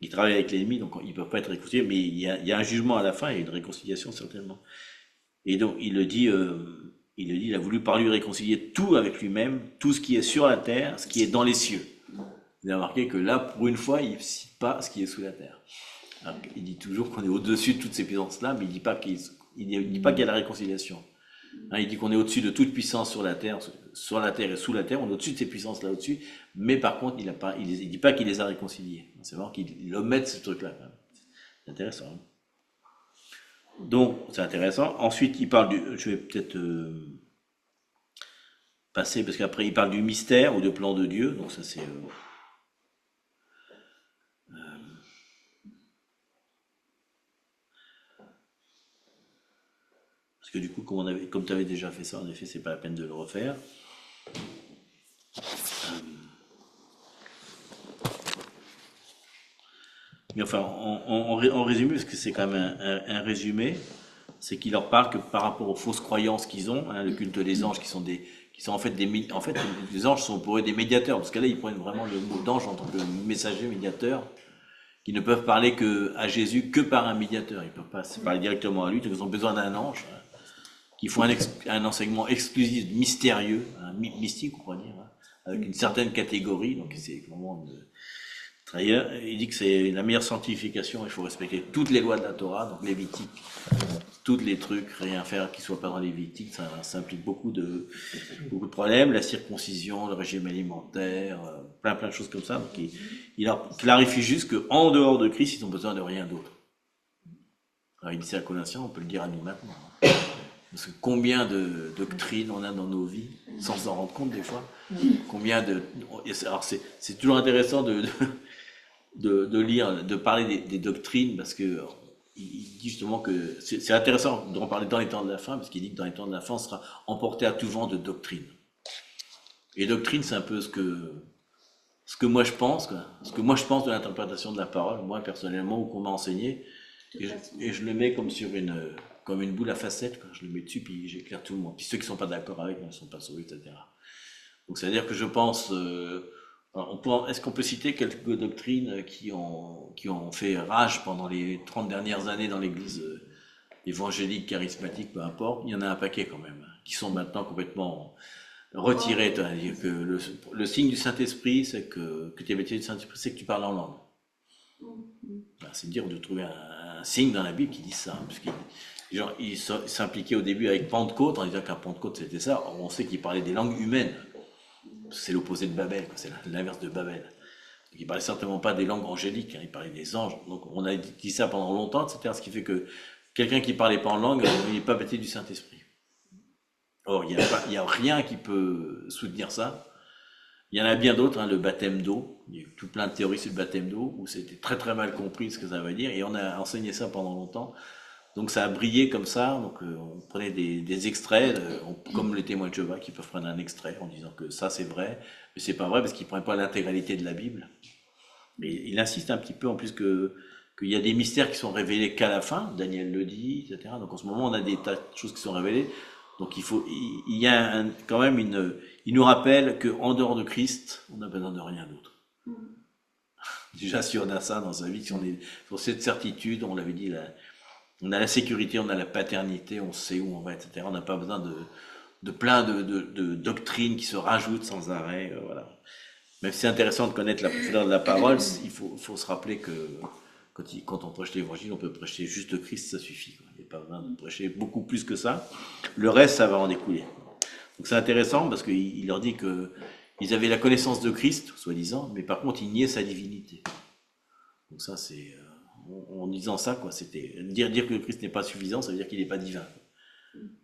Ils travaillent avec l'ennemi, donc ils ne peuvent pas être réconciliés, mais il y a un jugement à la fin et une réconciliation certainement. Et donc il le dit, il a voulu par lui réconcilier tout avec lui-même, tout ce qui est sur la terre, ce qui est dans les cieux. Il a remarqué que là, pour une fois, il ne cite pas ce qui est sous la terre. Alors, il dit toujours qu'on est au-dessus de toutes ces puissances-là, mais il ne dit pas qu'il y a la réconciliation. Hein, il dit qu'on est au-dessus de toute puissance sur la terre et sous la terre, on est au-dessus de ces puissances-là au-dessus, mais par contre, il dit pas qu'il les a réconciliées. C'est vraiment qu'il omet ce truc-là. C'est intéressant. Hein. Donc, c'est intéressant. Ensuite, il parle je vais peut-être passer, parce qu'après, il parle du mystère ou de plan de Dieu. Donc, ça, c'est. Parce que du coup, comme tu avais déjà fait ça, en effet, c'est pas la peine de le refaire. Mais enfin, en résumé, parce que c'est quand même un résumé, c'est qu'il leur parle que par rapport aux fausses croyances qu'ils ont, hein, le culte des anges, qui sont en fait les anges sont pour eux des médiateurs, parce que là, ils prennent vraiment le mot d'ange en tant que messager médiateur, qui ne peuvent parler à Jésus que par un médiateur. Ils peuvent pas parler directement à lui, donc ils ont besoin d'un ange, hein, qui font un enseignement exclusif, mystérieux, hein, mystique, on pourrait dire, hein, avec une certaine catégorie, donc c'est vraiment il dit que c'est la meilleure sanctification, il faut respecter toutes les lois de la Torah, donc Lévitique, tous les trucs, rien faire qui soit pas dans Lévitique, ça implique beaucoup de problèmes, la circoncision, le régime alimentaire, plein de choses comme ça. Donc il leur clarifie juste qu'en dehors de Christ, ils ont besoin de rien d'autre. Alors il dit ça à Colossiens, on peut le dire à nous maintenant. Parce que combien de doctrines on a dans nos vies, sans s'en rendre compte des fois. Combien de... Alors c'est toujours intéressant de lire, de parler des doctrines, parce que il dit justement que c'est intéressant d'en parler dans les temps de la fin, parce qu'il dit que dans les temps de la fin, on sera emporté à tout vent de doctrine. Et doctrine, c'est un peu ce que moi je pense, quoi. Ce que moi je pense de l'interprétation de la parole, moi personnellement, ou qu'on m'a enseigné, et je le mets comme sur une boule à facettes, quoi. Je le mets dessus, puis j'éclaire tout le monde. Puis ceux qui ne sont pas d'accord avec, ils ne sont pas sauvés, etc. Donc ça veut dire que je pense... est-ce qu'on peut citer quelques doctrines qui ont fait rage pendant les 30 dernières années dans l'église évangélique, charismatique, peu importe? Il y en a un paquet quand même, qui sont maintenant complètement retirés. C'est-à-dire que le signe du Saint-Esprit, c'est que tu es baptisé du Saint-Esprit, c'est que tu parles en langue. C'est dire de trouver un signe dans la Bible qui dit ça, hein, parce qu'ils s'impliquaient au début avec Pentecôte en disant qu'à Pentecôte c'était ça. Or, on sait qu'ils parlaient des langues humaines. C'est l'opposé de Babel, c'est l'inverse de Babel. Donc, il ne parlait certainement pas des langues angéliques, hein, il parlait des anges. Donc on a dit ça pendant longtemps, etc. Ce qui fait que quelqu'un qui ne parlait pas en langue, il n'est pas baptisé du Saint-Esprit. Or, il n'y a rien qui peut soutenir ça. Il y en a bien d'autres, hein, le baptême d'eau. Il y a eu tout plein de théories sur le baptême d'eau, où c'était très très mal compris ce que ça veut dire, et on a enseigné ça pendant longtemps. Donc ça a brillé comme ça, donc on prenait des extraits, comme les témoins de Jéhovah qui peuvent prendre un extrait en disant que ça c'est vrai, mais c'est pas vrai parce qu'ils ne prennent pas l'intégralité de la Bible. Mais il insiste un petit peu en plus qu'il y a des mystères qui sont révélés qu'à la fin, Daniel le dit, etc. Donc en ce moment on a des tas de choses qui sont révélées, Donc il y a quand même il nous rappelle qu'en dehors de Christ, on n'a besoin de rien d'autre. Déjà, si on a ça dans sa vie, si on est sur cette certitude, on l'avait dit, on a la sécurité, on a la paternité, on sait où on va, etc. On n'a pas besoin de plein de doctrines qui se rajoutent sans arrêt, voilà. Même si c'est intéressant de connaître la profondeur de la parole, il faut se rappeler que quand on prêche l'évangile, on peut prêcher juste Christ, ça suffit, quoi. Il n'y a pas besoin de prêcher beaucoup plus que ça. Le reste, ça va en découler. Donc c'est intéressant parce qu'il leur dit que ils avaient la connaissance de Christ, soi-disant, mais par contre, ils niaient sa divinité. Donc ça, c'est... en disant ça, quoi, c'était... Dire que Christ n'est pas suffisant, ça veut dire qu'il n'est pas divin.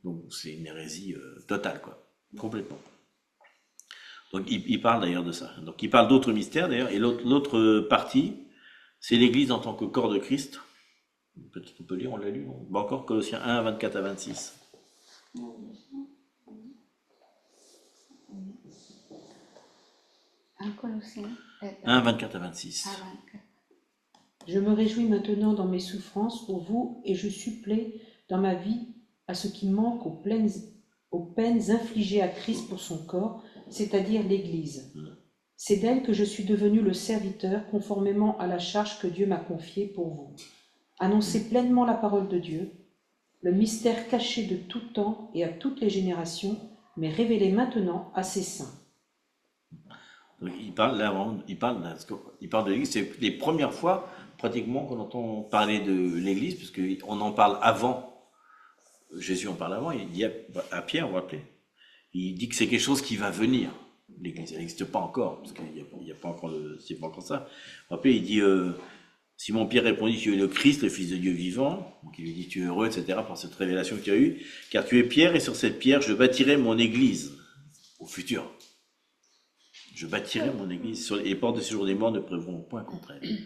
Donc c'est une hérésie totale, quoi. Complètement. Donc il parle d'ailleurs de ça. Donc il parle d'autres mystères, d'ailleurs. Et l'autre partie, c'est l'Église en tant que corps de Christ. Peut-être on peut lire, on l'a lu. Bon, encore Colossiens 1, 24 à 26. Un Colossiens 1, 24 à 26. à 24. Je me réjouis maintenant dans mes souffrances pour vous et je supplée dans ma vie à ce qui manque aux peines infligées à Christ pour son corps, c'est-à-dire l'Église. C'est d'elle que je suis devenu le serviteur conformément à la charge que Dieu m'a confiée pour vous. Annoncer pleinement la parole de Dieu, le mystère caché de tout temps et à toutes les générations, mais révélé maintenant à ses saints. Donc, il parle de l'Église. C'est les premières fois pratiquement qu'on entend parler de l'Église, parce qu'on en parle avant. Jésus en parle avant. Il dit à Pierre, vous vous rappelez, il dit que c'est quelque chose qui va venir. L'Église, elle n'existe pas encore, parce qu'il n'y a pas encore c'est pas encore ça. Vous vous rappelez, il dit Simon Pierre répondit, tu es le Christ, le Fils de Dieu vivant. Donc il lui dit, tu es heureux, etc. par cette révélation que tu as eue, car tu es Pierre et sur cette pierre je bâtirai mon Église au futur. Je bâtirai mon Église. Les portes de séjour des morts ne prévaudront point contre elle.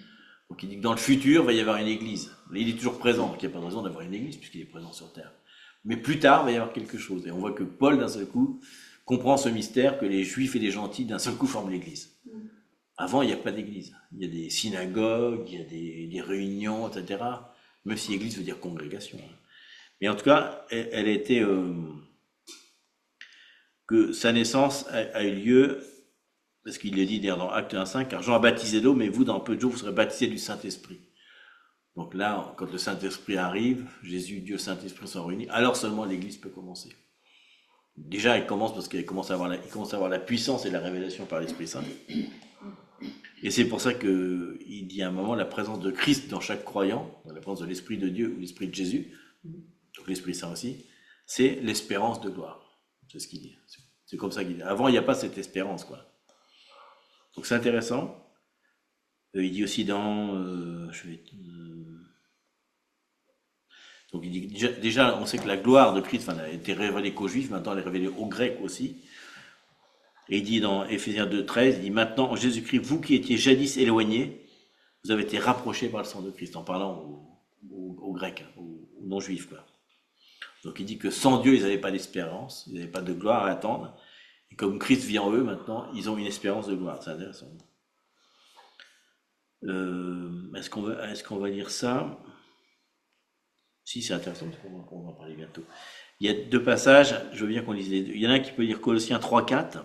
Donc il dit que dans le futur, il va y avoir une Église. Il est toujours présent, donc il n'y a pas de raison d'avoir une Église, puisqu'il est présent sur terre. Mais plus tard, il va y avoir quelque chose. Et on voit que Paul, d'un seul coup, comprend ce mystère que les Juifs et les gentils, d'un seul coup, forment l'Église. Avant, il n'y a pas d'Église. Il y a des synagogues, il y a des réunions, etc. Même si Église veut dire congrégation. Mais en tout cas, elle a été... que sa naissance a eu lieu... Parce qu'il le dit d'ailleurs dans Acte 1,5, car Jean a baptisé d'eau, mais vous, dans peu de jours, vous serez baptisés du Saint-Esprit. Donc là, quand le Saint-Esprit arrive, Jésus, Dieu, Saint-Esprit sont réunis, alors seulement l'Église peut commencer. Déjà, elle commence parce qu'il commence à avoir la puissance et la révélation par l'Esprit Saint. Et c'est pour ça qu'il dit à un moment la présence de Christ dans chaque croyant, dans la présence de l'Esprit de Dieu ou l'Esprit de Jésus, donc l'Esprit Saint aussi, c'est l'espérance de gloire. C'est ce qu'il dit. C'est comme ça qu'il dit. Avant, il n'y a pas cette espérance, quoi. Donc c'est intéressant. Il dit aussi dans... donc il dit déjà, on sait que la gloire de Christ a été révélée qu'aux Juifs, maintenant elle est révélée aux Grecs aussi. Et il dit dans Éphésiens 2,13, il dit maintenant en Jésus-Christ, vous qui étiez jadis éloignés, vous avez été rapprochés par le sang de Christ, en parlant aux Grecs, aux non-Juifs, quoi. Donc il dit que sans Dieu, ils n'avaient pas d'espérance, ils n'avaient pas de gloire à attendre. Et comme Christ vit en eux, maintenant, ils ont une espérance de gloire. C'est intéressant. Est-ce qu'on va dire ça? Si, c'est intéressant, parce qu'on va en parler bientôt. Il y a deux passages, je veux bien qu'on lise les deux. Il y en a un qui peut lire Colossiens 3, 4,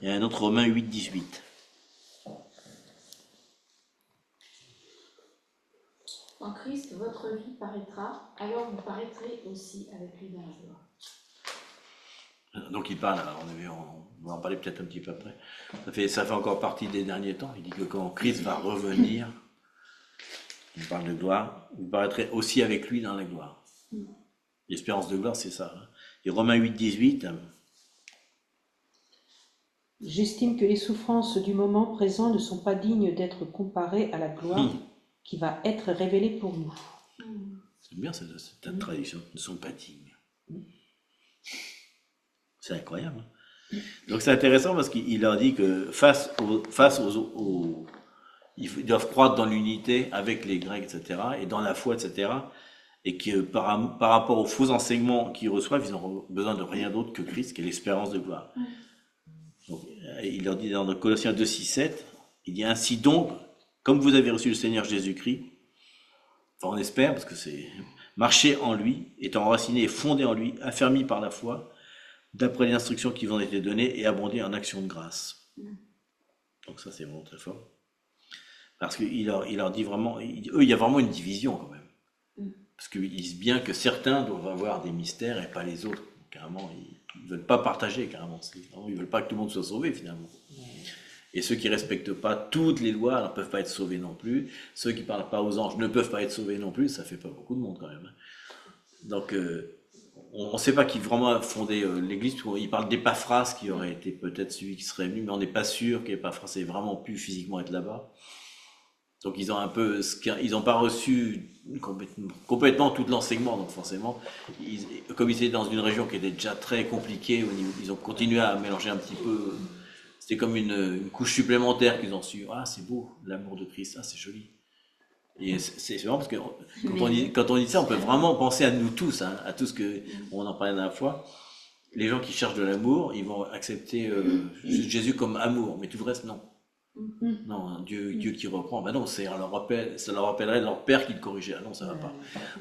et un autre Romains 8, 18. Quand Christ, votre vie, paraîtra, alors vous paraîtrez aussi avec lui dans la gloire. Donc il parle, on va en parler peut-être un petit peu après, ça fait encore partie des derniers temps. Il dit que quand Christ va revenir, il parle de gloire, vous paraîtrez aussi avec lui dans la gloire. L'espérance de gloire, c'est ça. Et Romains 8, 18. J'estime que les souffrances du moment présent ne sont pas dignes d'être comparées à la gloire qui va être révélée pour nous. C'est bien cette traduction, ne sont pas dignes. C'est incroyable. Donc c'est intéressant parce qu'il leur dit que ils doivent croître dans l'unité avec les Grecs, etc., et dans la foi, etc., et que par rapport aux faux enseignements qu'ils reçoivent, ils n'ont besoin de rien d'autre que Christ, qui est l'espérance de gloire. Donc, il leur dit dans Colossiens 2, 6, 7, il dit ainsi donc, comme vous avez reçu le Seigneur Jésus-Christ, enfin on espère, parce que c'est marcher en lui, étant enraciné et fondé en lui, affermi par la foi, d'après les instructions qui vous ont été données et abondé en actions de grâce. Donc ça, c'est vraiment très fort. Parce qu'il leur dit vraiment, eux, il y a vraiment une division quand même. Parce qu'ils disent bien que certains doivent avoir des mystères et pas les autres. Carrément, ils ne veulent pas partager, carrément. Ils ne veulent pas que tout le monde soit sauvé, finalement. Et ceux qui ne respectent pas toutes les lois ne peuvent pas être sauvés non plus. Ceux qui ne parlent pas aux anges ne peuvent pas être sauvés non plus. Ça ne fait pas beaucoup de monde quand même. Donc, on ne sait pas qui vraiment a fondé l'Église. Il parle d'Épaphras qui aurait été peut-être celui qui serait venu, mais on n'est pas sûr qu'Épaphras ait vraiment pu physiquement être là-bas. Donc ils ont un peu, ils n'ont pas reçu complètement tout l'enseignement. Donc forcément, comme ils étaient dans une région qui était déjà très compliquée, ils ont continué à mélanger un petit peu. C'était comme une couche supplémentaire qu'ils ont su. Ah, c'est beau, l'amour de Christ, ah, c'est joli. Et c'est vraiment parce que quand on dit ça, on peut vraiment penser à nous tous, hein, à tout ce que on en parlait la dernière fois. Les gens qui cherchent de l'amour, ils vont accepter Jésus comme amour, mais tout le reste, non. Non, Dieu qui reprend, ben non, ça leur rappellerait leur père qui le corrigeait. Ah non, ça va pas.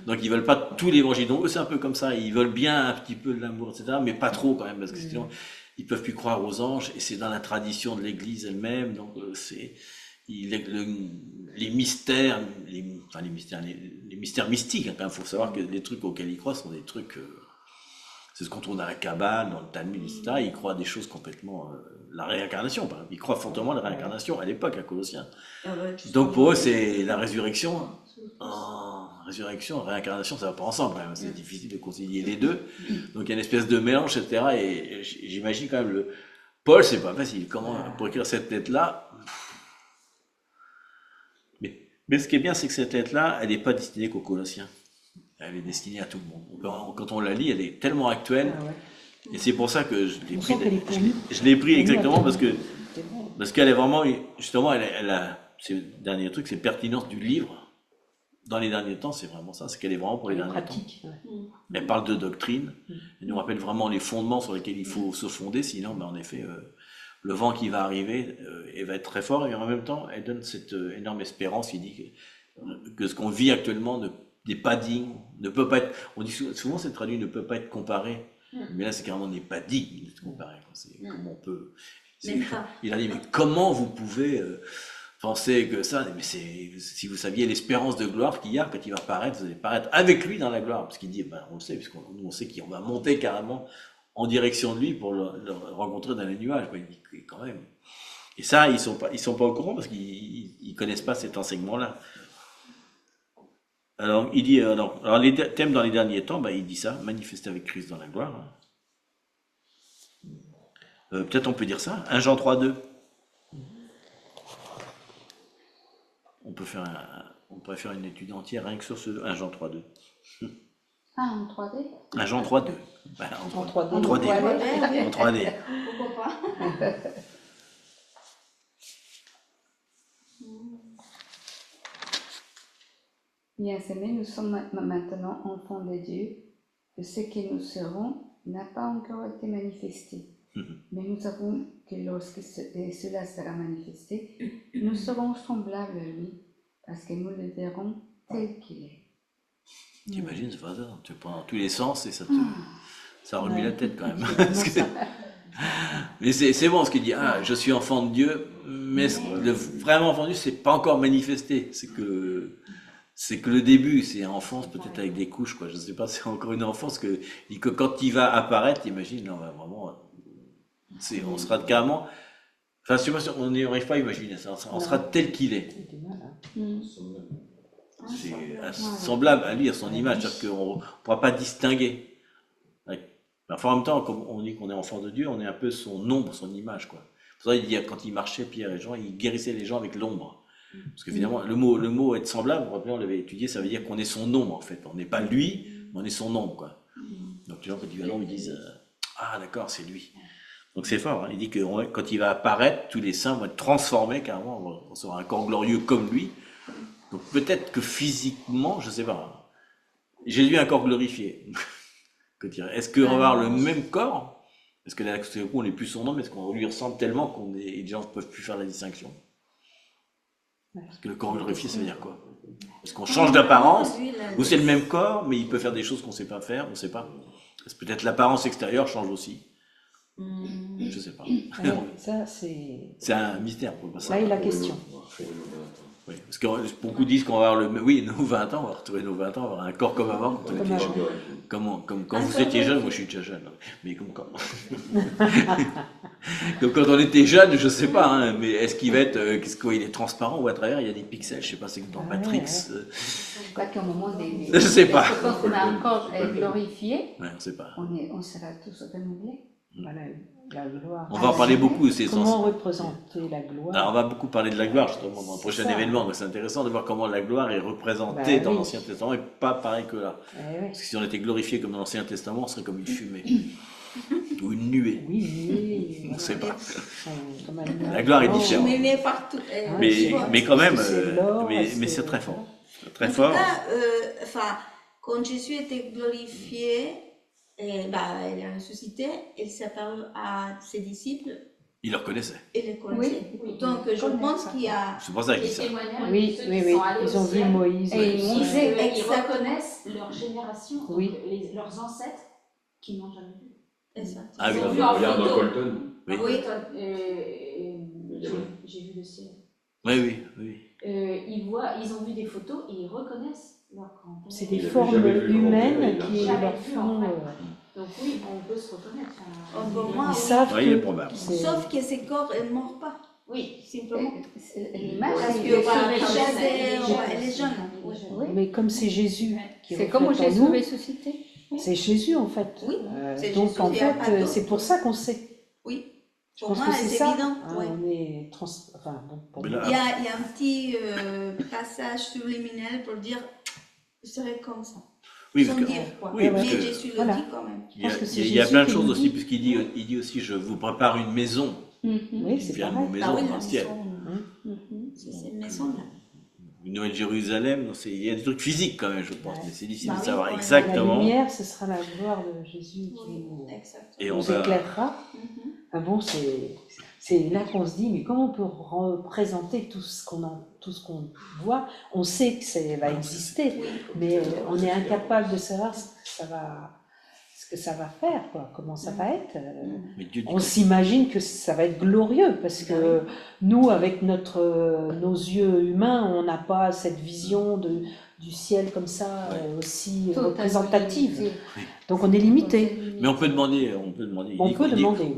Donc ils veulent pas tout l'évangile. Donc eux, c'est un peu comme ça. Ils veulent bien un petit peu de l'amour, etc., mais pas trop quand même, parce que sinon ils peuvent plus croire aux anges. Et c'est dans la tradition de l'Église elle-même. Donc c'est les mystères, les mystères mystiques. Il faut savoir que les trucs auxquels ils croient sont des trucs. C'est ce qu'on trouve dans la Kabbale, dans le Talmud, etc. Ils croient à des choses complètement... la réincarnation, par exemple. Ils croient fortement à la réincarnation à l'époque, à Colossiens. Donc pour eux, c'est la résurrection. Résurrection, réincarnation, ça va pas ensemble. Quand même. C'est difficile de concilier les deux. Donc il y a une espèce de mélange, etc. Et j'imagine quand même Paul, c'est pas facile. Comment pour écrire cette lettre-là? Mais ce qui est bien, c'est que cette lettre-là, elle n'est pas destinée qu'aux Colossiens. Elle est destinée à tout le monde. Quand on la lit, elle est tellement actuelle. Et c'est pour ça que je l'ai pris. Je l'ai pris exactement parce qu'elle est vraiment, justement, elle a ces derniers trucs, ces pertinences du livre. Dans les derniers temps, c'est vraiment ça. C'est qu'elle est vraiment pour les derniers temps. Elle parle de doctrine. Elle nous rappelle vraiment les fondements sur lesquels il faut se fonder. Sinon, en effet, le vent qui va arriver va être très fort. Et en même temps, elle donne cette énorme espérance. Il dit que ce qu'on vit actuellement n'est pas digne, ne peut pas être. On dit souvent, c'est traduit ne peut pas être comparé. Mais là, c'est carrément n'est pas digne d'être comparé. Comment on peut. Il a dit, mais comment vous pouvez penser que ça. Mais si vous saviez l'espérance de gloire qu'il y a quand il va apparaître, vous allez apparaître avec lui dans la gloire. Parce qu'il dit, on le sait, puisqu'on nous on sait qu'on va monter carrément en direction de lui pour le rencontrer dans les nuages. Il dit quand même. Et ça, ils sont pas au courant parce qu'ils connaissent pas cet enseignement-là. Alors, il dit, alors les thèmes dans les derniers temps, il dit ça, manifester avec Christ dans la gloire. Peut-être on peut dire ça, 1 Jean 3,2. On pourrait faire une étude entière rien que sur ce 1 Jean 3,2. Ah, en 3D 1 Jean 3,2. En 3D. En 3D. En 3D. Pourquoi pas? Bien-aimés, nous sommes maintenant enfants de Dieu, que ce que nous serons n'a pas encore été manifesté. Mais nous savons que lorsque cela sera manifesté, nous serons semblables à lui, parce que nous le verrons tel qu'il est. T'imagines, c'est pas ça, tu prends dans tous les sens et ça remue la tête quand même. Mais c'est bon ce qu'il dit, je suis enfant de Dieu, mais le vraiment enfant de Dieu, c'est pas encore manifesté, c'est que le début, c'est enfance, peut-être avec des couches, quoi. Je sais pas, c'est encore une enfance que quand il va apparaître, imagine, on va vraiment, on sera carrément, enfin, on n'y arrive pas à imaginer ça, on sera tel qu'il est. C'est semblable à lui, à son image, c'est-à-dire qu'on ne pourra pas distinguer. Enfin, en même temps, comme on dit qu'on est enfant de Dieu, on est un peu son ombre, son image, quoi. Pour ça, il dit, quand il marchait, Pierre et Jean, il guérissait les gens avec l'ombre. Parce que finalement, le mot être semblable, on l'avait étudié, ça veut dire qu'on est son ombre, en fait. On n'est pas lui, mais on est son ombre, quoi. Donc les gens, quand ils voient l'ombre, ils disent, d'accord, c'est lui. Donc c'est fort, hein. Il dit que quand il va apparaître, tous les saints vont être transformés, carrément, on sera un corps glorieux comme lui. Donc peut-être que physiquement, je ne sais pas, Jésus a un corps glorifié. Est-ce qu'on va avoir le même corps? Est-ce que là, on n'est plus son ombre? Est-ce qu'on lui ressemble tellement et les gens ne peuvent plus faire la distinction? Parce que le corps glorifié, ça veut dire quoi? Est-ce qu'on change d'apparence? Ou c'est le même corps, mais il peut faire des choses qu'on ne sait pas faire, on ne sait pas. Peut-être l'apparence extérieure change aussi. Je ne sais pas. Ouais, ça, c'est... C'est un mystère pour le Là est la question. Oui, parce que beaucoup disent qu'on va avoir oui, nos 20 ans, on va retrouver nos 20 ans, on va avoir un corps comme avant, quand on Comme était avant. jeune. Comme quand vous étiez jeune, moi je suis déjà jeune, mais comme quand. Donc quand on était jeune, je sais pas, hein, mais est-ce qu'il va être, qu'est-ce qu'il est transparent ou à travers il y a des pixels, je sais pas, c'est que dans Matrix. Je crois qu'au moment des Je sais pas. quand on a encore glorifié, Ouais, on sait pas. on sera tous renouvelés. Voilà, la gloire. On va en parler beaucoup, c'est Comment représenter la gloire? Alors on va beaucoup parler de la gloire justement dans le prochain ça. événement, donc c'est intéressant de voir comment la gloire est représentée Bah dans oui. l'Ancien Testament et pas pareil que là. Eh ouais. Parce que si on était glorifié comme dans l'Ancien Testament, on serait comme une fumée ou une nuée. Oui, oui. On ne sait pas. Comme un La gloire est nuage. différente. Je me mets partout. Mais quand même, C'est l'or, mais c'est très fort. Très En fort. tout cas, enfin, quand Jésus était glorifié, il a ressuscité, il s'est apparu à ses disciples Il le reconnaissait. et les connaissait. Oui. Donc, je Connaît pense ça. qu'il y a. C'est pour ça que je Les dis ça. témoignages Oui, de ceux oui, qui oui. sont allés Ils au ont vu ciel, Moïse. Et ils Moïse, reconnaissent leur génération, donc Oui. leurs ancêtres qui n'ont jamais vu. Exact. Ah oui. Ils ont vu en Regarde dans photo. Colton. Oui. Oui. J'ai vu le ciel. Oui, oui, oui. Ils ont vu des photos et ils reconnaissent leur grand-père. C'est Il des avait formes jamais vu le humaines grand-père, qui jamais leur vu, font. en fait. Donc oui, on peut se reconnaître. Pour moi, Ils oui. savent Oui, il est que. probable. c'est- Sauf que ces corps, ils ne meurent pas. Oui. Simplement. L'image, Parce c'est que voilà, Jésus. elle est jeune. Oui. Mais comme c'est Jésus qui C'est comme reflète en Jésus nous, ressuscité. c'est Jésus en fait. Oui, c'est Donc Jésus, en il y a pas fait, d'autre. c'est pour ça qu'on sait. Oui. Je Pour pense moi, que c'est c'est ça. évident. Hein, ouais. on est enfin, bon, pour Mais moi. là, Il y a un petit passage subliminal pour dire je serai comme ça. Oui, Sans parce que, dire quoi. oui, parce Mais que- Jésus le Voilà. dit quand même. il y a, pense que c'est il y a Jésus plein de qui choses nous aussi, dit. puisqu'il dit aussi, je vous prépare une maison. Mhm. Oui, Il c'est vient de pareil. nos maisons Ah oui, dans la le ciel. maison, Mhm. c'est cette maison-là. Une nouvelle Jérusalem, donc il y a des trucs physiques quand même, je pense, Ouais. mais c'est difficile Bah de oui, savoir ouais. La exactement. lumière, ce sera la gloire de Jésus qui Oui, nous, exactement. Et on nous va, éclairera. Mhm. Ah bon, c'est là qu'on se dit, mais comment on peut représenter tout ce qu'on voit? On sait que ça va exister, Oui. mais on est incapable de savoir ce que ça va faire, quoi. Comment ça va être. mais Dieu dit On que- s'imagine que ça va être glorieux, parce que nous, avec nos yeux humains, on n'a pas cette vision du ciel comme ça, aussi représentative. Donc on est limité. Mais on peut demander, On peut il demander, on oui.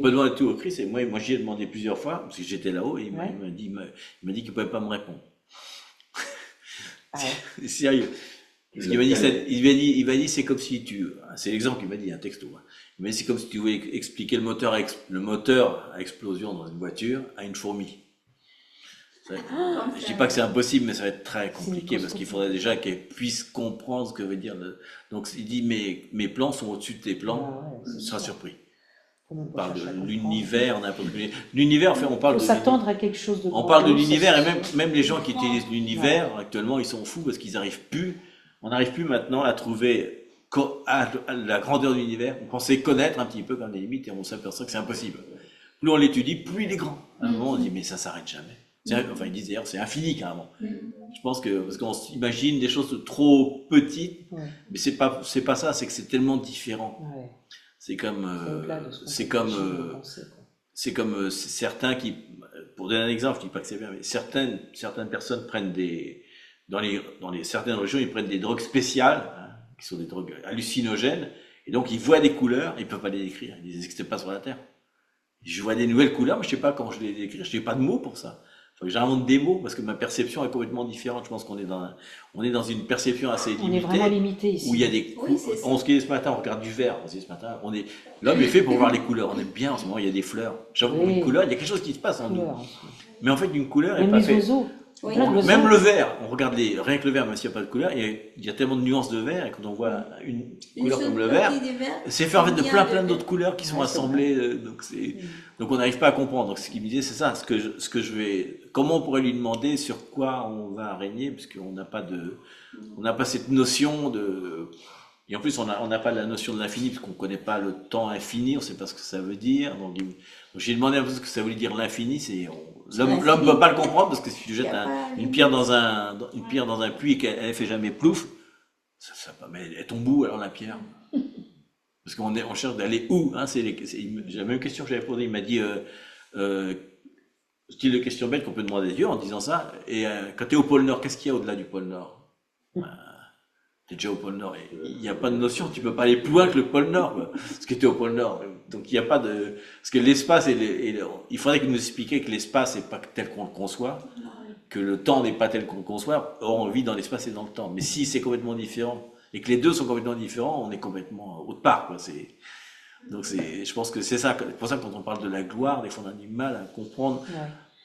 peut demander tout au Christ. Et moi j'y ai demandé plusieurs fois, parce que j'étais là-haut, et il Ouais. m'a dit, qu'il ne pouvait pas me répondre. Ah ouais. Sérieux. Parce qu'il m'a dit, il m'a dit, c'est comme si c'est l'exemple qu'il m'a dit, un texto. Hein. Il m'a dit, c'est comme si tu voulais expliquer le moteur à explosion dans une voiture à une fourmi. Je dis pas que c'est impossible, mais ça va être très compliqué parce qu'il faudrait déjà qu'elle puisse comprendre ce que veut dire. Donc il dit, mes plans sont au-dessus de tes plans, Ah ouais, tu seras surpris. Faut même On pas parle chercher à de comprendre. l'univers, l'univers, en fait, on parle Faut de s'attendre à quelque chose de on parle de grandiose. l'univers et même les gens qui utilisent l'univers actuellement, ils sont fous parce qu'ils n'arrivent plus. On n'arrive plus maintenant à trouver à la grandeur de l'univers. On pensait connaître un petit peu comme des limites et on s'aperçoit que c'est impossible. Plus on l'étudie, plus il est grand. À un moment, on dit mais ça s'arrête jamais. Enfin, ils disent d'ailleurs c'est infini carrément. Je pense que parce qu'on s'imagine des choses trop petites, Ouais. mais c'est pas ça. C'est que c'est tellement différent. Ouais. C'est comme C'est au-delà de ce qu'on c'est peut comme imaginer ou penser, quoi. c'est comme certains qui, pour donner un exemple, je dis pas que c'est bien, mais certaines personnes prennent dans les certaines régions, ils prennent des drogues spéciales, hein, qui sont des drogues hallucinogènes, et donc ils voient des couleurs, ils peuvent pas les décrire, ils n'existent pas sur la Terre. Je vois des nouvelles couleurs, mais je sais pas comment je les décrire, je n'ai pas de mots pour ça. Faut que j'invente des mots, parce que ma perception est complètement différente. Je pense qu'on est dans une perception assez On est vraiment limitée, limité ici. où il y a des Oui, c'est ça. on se dit ce matin, on regarde du vert, on se dit ce matin, l'homme est fait pour voir les couleurs, on aime bien en ce moment, il y a des fleurs. J'avoue, Oui. une couleur, il y a quelque chose qui se passe en nous. Couleur. Mais en fait, une couleur est Même pas les faite. oiseaux. Oui. Plein d'oiseaux. Même le vert, on regarde rien que le vert, même s'il n'y a pas de couleur, il y a tellement de nuances de vert, et quand on voit une couleur comme le vert, c'est fait en fait de plein d'autres couleurs qui sont Ouais, c'est assemblées, donc on n'arrive pas à comprendre. Donc ce qu'il me disait, c'est ça, comment on pourrait lui demander sur quoi on va régner, puisqu'on n'a pas cette notion Et en plus, on n'a pas la notion de l'infini, parce qu'on ne connaît pas le temps infini, on ne sait pas ce que ça veut dire. Donc j'ai demandé un peu ce que ça voulait dire l'infini. L'homme ne peut pas le comprendre, parce que si tu jettes une pierre dans un puits et qu'elle ne fait jamais plouf, mais elle tombe où alors la pierre? Parce on cherche d'aller où, hein, c'est la même question que j'avais posée. Il m'a dit, style de question bête qu'on peut demander à Dieu en disant ça. Et quand tu es au pôle Nord, qu'est-ce qu'il y a au-delà du pôle Nord? T'es déjà au pôle Nord. Il n'y a pas de notion, tu peux pas aller plus loin que le pôle Nord, quoi, parce que tu es au pôle Nord. Donc il n'y a pas de... Parce que l'espace, il faudrait qu'il nous expliquait que l'espace n'est pas tel qu'on le conçoit, que le temps n'est pas tel qu'on le conçoit. Or, on vit dans l'espace et dans le temps. Mais si c'est complètement différent, et que les deux sont complètement différents, on est complètement autre part, quoi. Donc je pense que c'est ça. C'est pour ça que quand on parle de la gloire, des fois on a du mal à comprendre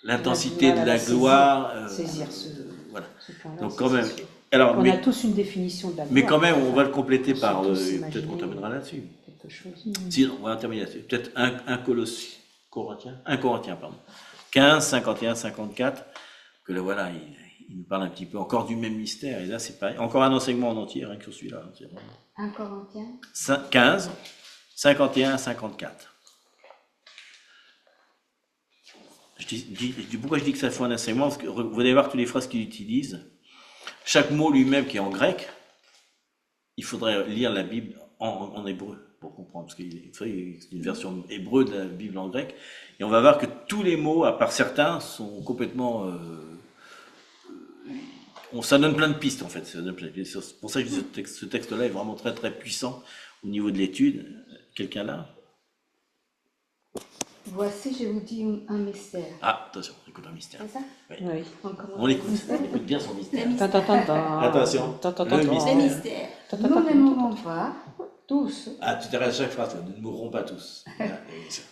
l'intensité de la gloire. Saisir voilà. ce point-là. Donc quand même... sûr. Alors, On a tous une définition de la gloire. mais quand même, on va le compléter On par... peut tous peut-être qu'on imaginer terminera là-dessus. quelque chose. Si, on va terminer là-dessus. Peut-être un Corinthien, pardon. 15, 51, 54, que là, voilà, il nous parle un petit peu encore du même mystère. Et là, c'est pareil. Encore un enseignement en entier, rien que sur celui-là. Hein, c'est vraiment... 1 Corinthiens 15, 51, 54. Pourquoi je dis que ça fait un enseignement? Parce que vous allez voir toutes les phrases qu'il utilise. Chaque mot lui-même qui est en grec, il faudrait lire la Bible en hébreu pour comprendre, parce que c'est une version hébreu de la Bible en grec, et on va voir que tous les mots, à part certains, sont complètement... ça donne plein de pistes, en fait. C'est pour ça que ce texte-là est vraiment très très puissant au niveau de l'étude. Quelqu'un là? Voici, je vous dis un mystère. Ah, attention, écoute un mystère. C'est ça? Oui. On l'écoute, écoute bien son mystère. Attention. Le mystère. Le mystère. Nous ne mourrons pas tous, Ah, tu t'arrêtes à chaque phrase, nous ne mourrons pas tous.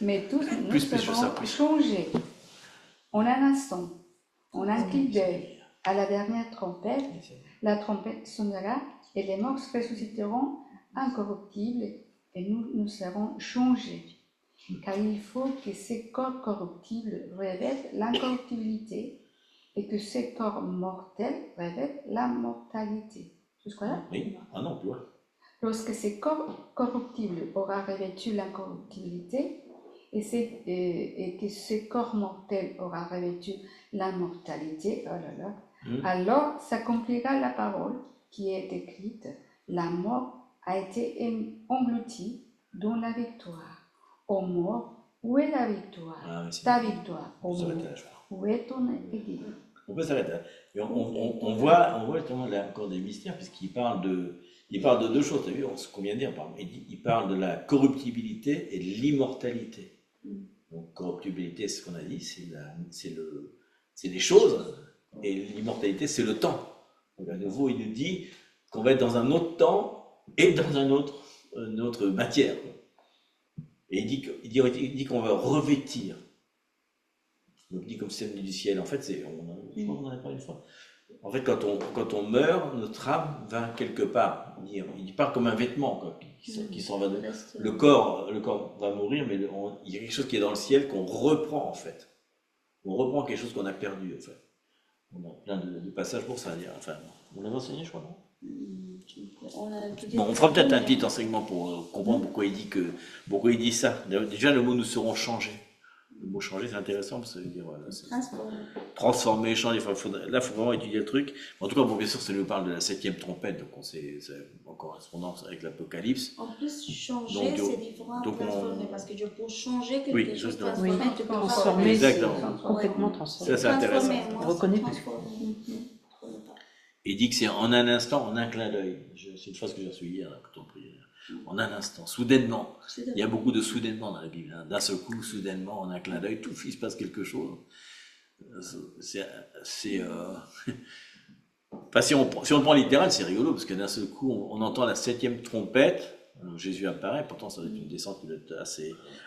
mais tous nous Plus, je serons sais, plus. changés. En un instant, en un clin d'œil, à la dernière trompette, la trompette sonnera et les morts ressusciteront incorruptibles et nous serons changés. Car il faut que ces corps corruptibles revêtent l'incorruptibilité et que ces corps mortels revêtent la mortalité. Jusqu'à-là? Oui, ah non, tu vois. Lorsque ces corps corruptibles aura revêtu l'incorruptibilité et que ces corps mortels aura revêtu l'immortalité, oh là là, alors s'accomplira la parole qui est écrite, la mort a été engloutie dans la victoire. Ô mort, où est la victoire? Ta victoire. Ô mort, où est ton épée? On peut s'arrêter là. Et on voit justement là encore des mystères, puisqu'il parle de deux choses, tu as vu, ce qu'on vient de dire, il parle de la corruptibilité et de l'immortalité. Donc corruptibilité, c'est ce qu'on a dit, c'est les choses, et l'immortalité, c'est le temps. Donc à nouveau, il nous dit qu'on va être dans un autre temps et dans une autre matière. Et il dit qu'on va revêtir. Donc il dit comme c'est venu du ciel. En fait, je crois qu'on en a parlé une fois. En fait, quand on meurt, notre âme va quelque part. Il part comme un vêtement, quoi, qui s'en va. Le corps va mourir, mais il y a quelque chose qui est dans le ciel qu'on reprend, en fait. On reprend quelque chose qu'on a perdu, en fait. On a plein de passages pour ça. Enfin, on l'avait enseigné, je crois, non? On fera peut-être un petit enseignement pour comprendre pourquoi il dit ça. Déjà, le mot nous serons changés. Le mot changer, c'est intéressant parce que ça veut dire voilà, transformer, changer. Là, il faut vraiment étudier le truc. En tout cas, bien sûr, ça nous parle de la 7e trompette, donc c'est en correspondance avec l'Apocalypse. En plus, changer, c'est différent de transformer, parce que pour changer quelque chose, oui, transformer, tu peux transformer, exactement. Complètement transformer. Ça, c'est intéressant. On reconnaît plus. Et il dit que c'est en un instant, en un clin d'œil. C'est une phrase que j'ai reçue hier quand on priait. En un instant, soudainement. Il y a beaucoup de soudainement dans la Bible. Hein. D'un seul coup, soudainement, en un clin d'œil, tout il se passe quelque chose. Enfin, si on le prend littéral, c'est rigolo, parce que d'un seul coup, on entend la 7e trompette. Jésus apparaît, pourtant ça doit être une descente qui doit être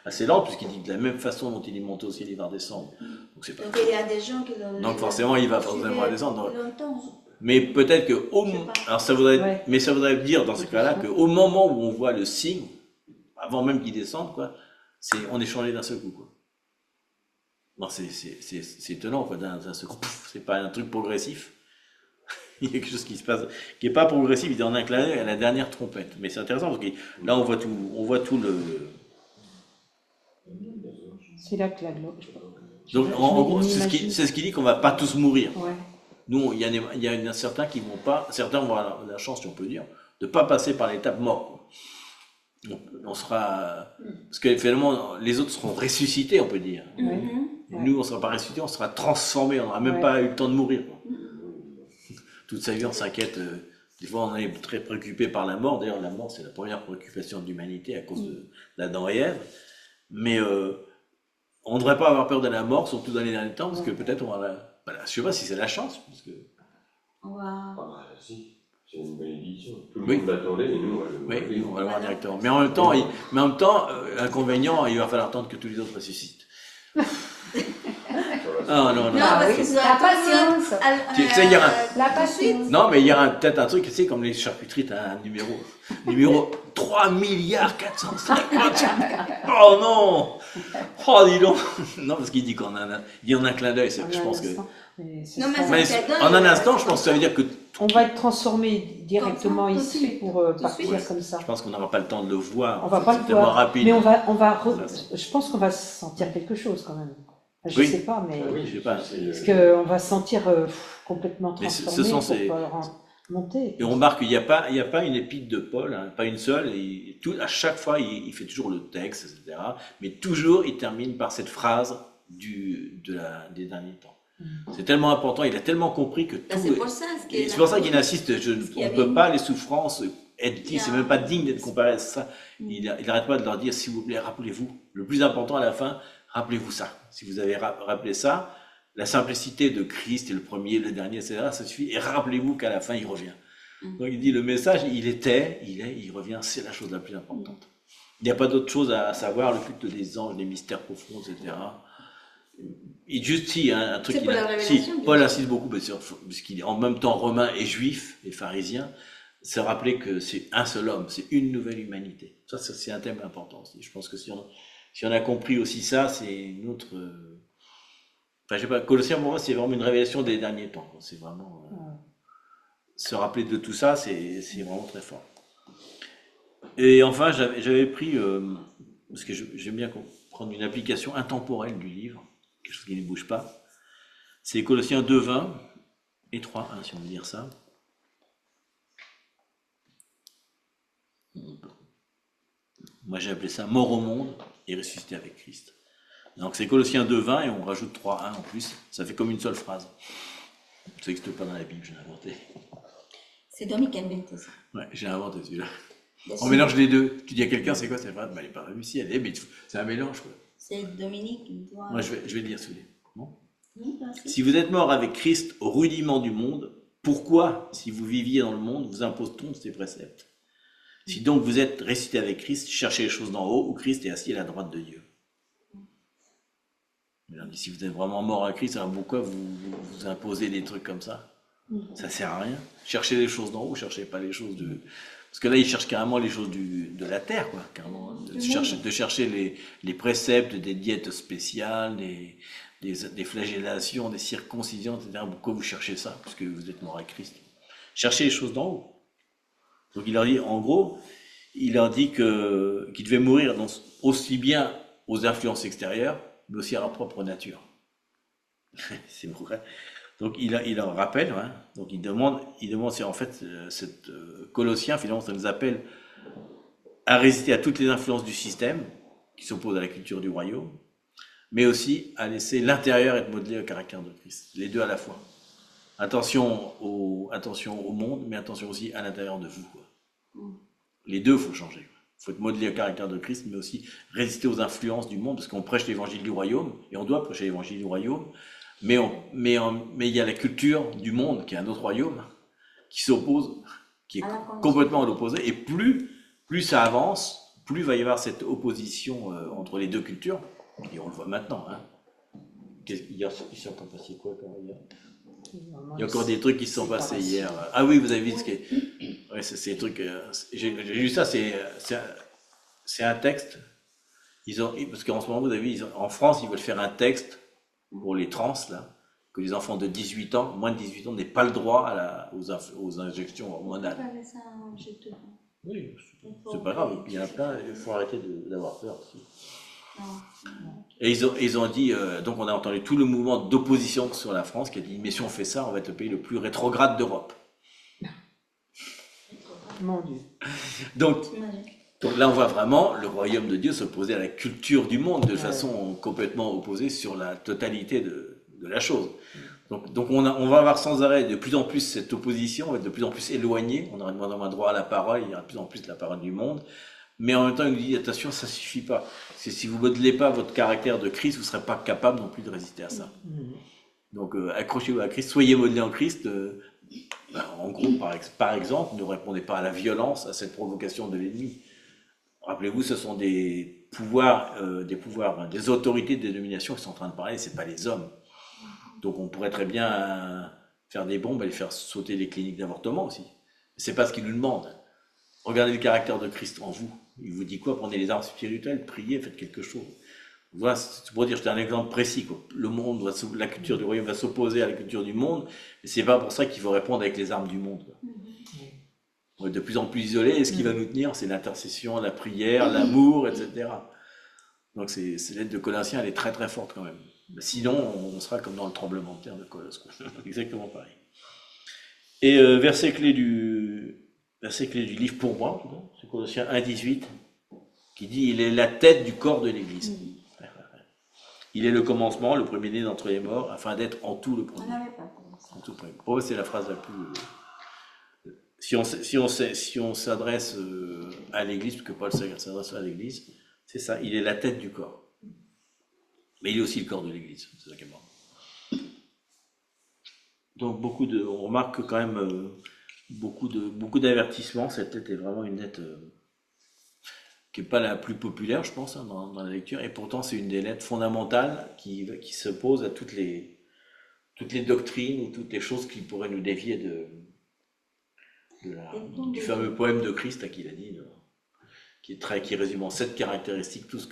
assez lente, puisqu'il dit de la même façon dont il est monté au ciel, il va redescendre. Donc il y a des gens qui l'ont. Donc forcément, il va forcément redescendre. Mais peut-être que ça voudrait dire dans ce cas-là qu'au moment où on voit le signe, avant même qu'il descende, quoi, on est changé d'un seul coup, quoi. Non, c'est étonnant, quoi, d'un seul coup. C'est pas un truc progressif. Il y a quelque chose qui se passe, qui n'est pas progressif, il est en un clin d'œil à la dernière trompette. Mais c'est intéressant, parce que là, on voit tout le... C'est là que la gloire. Donc, Je en gros, m'imagine. c'est ce qui dit qu'on va pas tous mourir. Ouais. Nous, il y a certains qui vont pas, certains vont avoir la chance, si on peut dire, de pas passer par l'étape mort, quoi. Donc, on sera, parce que finalement, les autres seront ressuscités, on peut dire. Mhm. Nous, on sera pas ressuscités, on sera transformés, on n'aura même Ouais. pas eu le temps de mourir, quoi. Toute sa vie, on s'inquiète. Des fois, on est très préoccupé par la mort. D'ailleurs, la mort, c'est la première préoccupation de l'humanité à cause d'Adam et Ève. Mais on ne devrait pas avoir peur de la mort, surtout dans les derniers temps, parce que peut-être on va la... Voilà, je sais pas si c'est la chance, parce que... On va- Ah bah si, c'est une bénédiction. Tout le Oui. monde l'attendait et nous, on va le Oui, on va le voir Voilà. directement. Mais en même temps, l'inconvénient, il va falloir attendre que tous les autres ressuscitent. Ah non, non. Non, Ah parce oui, que ça la va tout le monde, patience. Tu sais, il y a un- La tout de suite. patience. Non, mais il y a peut-être un truc, tu sais, comme les charcuteries, tu as un numéro 3 milliards 450. Oh non. Oh, dis donc. Non, parce qu'il dit qu'on a il dit en un clin d'œil, je pense que... Mais ce Non, mais sera- ça- Mais clin d'œil, en un instant, je pense que ça veut dire que on va être transformé directement Comme ça, tout de ici suite. pour Tout de partir suite. comme ça. je pense qu'on n'aura pas le temps de le voir. On va C'est pas le tellement voir, rapide. mais Ça, je pense qu'on va sentir quelque chose quand même. Je Oui. sais pas, mais Ah oui, Je sais pas. parce qu'on va se sentir complètement Mais ce transformé sont pour ces- monter. Et on remarque qu'il n'y a pas une épître de Paul, hein, pas une seule. Et à chaque fois, il fait toujours le texte, etc. Mais toujours, il termine par cette phrase des derniers temps. C'est tellement important, il a tellement compris que Bah, tout. c'est pour ça. Et c'est pour ça qu'il insiste. qu'il y On ne avait peut une- pas les souffrances être dit, Il y a c'est un- même pas digne d'être comparé à ça. Il n'arrête pas de leur dire, s'il vous plaît, rappelez-vous. Le plus important à la fin, rappelez-vous ça. Si vous avez rappelé ça, la simplicité de Christ est le premier, le dernier, etc. Ça suffit. Et rappelez-vous qu'à la fin, il revient. Donc il dit, le message, il revient, c'est la chose la plus importante. Il n'y a pas d'autre chose à savoir, le culte des anges, les mystères profonds, etc. Et juste si, hein, un truc C'est pour la révélation, bien Paul sûr. insiste beaucoup, parce qu'il est en même temps romain et juif, et pharisien, se rappeler que c'est un seul homme, c'est une nouvelle humanité. Ça, c'est un thème important aussi. Je pense que si on a compris aussi ça, c'est une autre... Enfin, je sais pas, Colossiens, pour moi, c'est vraiment une révélation des derniers temps. C'est vraiment... se rappeler de tout ça, c'est vraiment très fort. Et enfin, j'avais pris, parce que j'aime bien prendre une application intemporelle du livre, quelque chose qui ne bouge pas. C'est Colossiens 2:20 et 3:1, si on veut dire ça. Moi, j'ai appelé ça mort au monde et ressuscité avec Christ. Donc, c'est Colossiens 2:20 et on rajoute 3:1 en plus. Ça fait comme une seule phrase. Ça n'existe pas dans la Bible, j'ai inventé. C'est Dominique qui a inventé ça. Ouais, j'ai inventé celui-là. Bien On sûr. mélange les deux. Tu dis à quelqu'un, c'est quoi cette phrase? Bah, elle n'est pas réussie, elle est, mais c'est un mélange, quoi. C'est Dominique qui doit. Moi, je vais lire celui-là. Bon. Oui, merci. Si vous êtes mort avec Christ au rudiment du monde, pourquoi, si vous viviez dans le monde, vous impose-t-on ces préceptes? Si donc vous êtes ressuscité avec Christ, cherchez les choses d'en haut, où Christ est assis à la droite de Dieu. Alors, si vous êtes vraiment mort à Christ, alors pourquoi vous imposez des trucs comme ça? Ça sert à rien. Cherchez les choses d'en haut, cherchez pas les choses de... Parce que là, il cherche carrément les choses de la terre, quoi. Carrément, de chercher les préceptes des diètes spéciales, des flagellations, des circoncisions, etc. Pourquoi vous cherchez ça? Parce que vous êtes mort à Christ. Cherchez les choses d'en haut. Donc il leur dit, en gros, il leur dit qu'ils devaient mourir aussi bien aux influences extérieures, mais aussi à leur propre nature. C'est vrai. Donc il leur rappelle, hein, donc il demande si en fait cette Colossiens, finalement, ça nous appelle à résister à toutes les influences du système qui s'opposent à la culture du royaume, mais aussi à laisser l'intérieur être modelé au caractère de Christ, les deux à la fois. Attention au monde, mais attention aussi à l'intérieur de vous, quoi. Les deux, il faut changer. Il faut être modelé au caractère de Christ, mais aussi résister aux influences du monde, parce qu'on prêche l'évangile du royaume, et on doit prêcher l'évangile du royaume, mais il y a la culture du monde, qui est un autre royaume, qui s'oppose, qui est complètement à l'opposé, et plus ça avance, plus il va y avoir cette opposition entre les deux cultures, et on le voit maintenant. Hein. Hier, il s'est encore passé quoi hier? Il y a encore des trucs qui se sont passés hier. Ah oui, vous avez vu ce qui est... Ouais, c'est des trucs... J'ai lu ça, c'est un texte. Parce qu'en ce moment, vous avez vu, en France, ils veulent faire un texte pour les trans, là. que les enfants de 18 ans, moins de 18 ans, n'aient pas le droit aux injections hormonales. Parler ça en jeune. Oui, c'est pas grave, il y en a plein, il faut arrêter d'avoir peur aussi. Et ils ont dit, donc on a entendu tout le mouvement d'opposition sur la France qui a dit, mais si on fait ça, on va être le pays le plus rétrograde d'Europe. Mon Dieu. Donc là, on voit vraiment le royaume de Dieu s'opposer à la culture du monde de façon complètement opposée sur la totalité de la chose. Donc on va avoir sans arrêt de plus en plus cette opposition, on va être de plus en plus éloigné, on aura de moins en moins droit à la parole, il y aura de plus en plus la parole du monde. Mais en même temps, il nous dit, attention, ça suffit pas. Si vous ne modelez pas votre caractère de Christ, vous ne serez pas capable non plus de résister à ça. Donc accrochez-vous à Christ, soyez modelés en Christ. En gros, par exemple, ne répondez pas à la violence, à cette provocation de l'ennemi. Rappelez-vous, ce sont des pouvoirs, des autorités de dénomination qui sont en train de parler, c'est pas les hommes. Donc on pourrait très bien faire des bombes et les faire sauter les cliniques d'avortement aussi. C'est pas ce qu'ils nous demandent. Regardez le caractère de Christ en vous. Il vous dit quoi? Prenez les armes spirituelles, priez, faites quelque chose. Voilà, c'est pour dire, c'est un exemple précis, quoi. La culture du royaume va s'opposer à la culture du monde, mais c'est pas pour ça qu'il faut répondre avec les armes du monde, quoi. On est de plus en plus isolés, et ce qui va nous tenir, c'est l'intercession, la prière, l'amour, etc. Donc cette lettre de Colossiens, elle est très très forte quand même. Sinon, on sera comme dans le tremblement de terre de Colosse, quoi. Exactement pareil. Et verset clé du livre pour moi, c'est Colossiens 1,18, qui dit, il est la tête du corps de l'Église. Il est le commencement, le premier-né d'entre les morts, afin d'être en tout le premier. On n'avait pas commencé. En tout premier. Pour eux, c'est la phrase la plus... Si on s'adresse à l'Église, parce que Paul s'adresse à l'Église, c'est ça, il est la tête du corps. Mais il est aussi le corps de l'Église, c'est ça qui est marrant. Donc on remarque quand même beaucoup d'avertissements. Cette lettre est vraiment une lettre qui n'est pas la plus populaire, je pense, dans la lecture, et pourtant c'est une des lettres fondamentales qui s'oppose à toutes les doctrines ou toutes les choses qui pourraient nous dévier du fameux poème de Christ, à qui il a dit, qui résume en 7 caractéristiques tout ce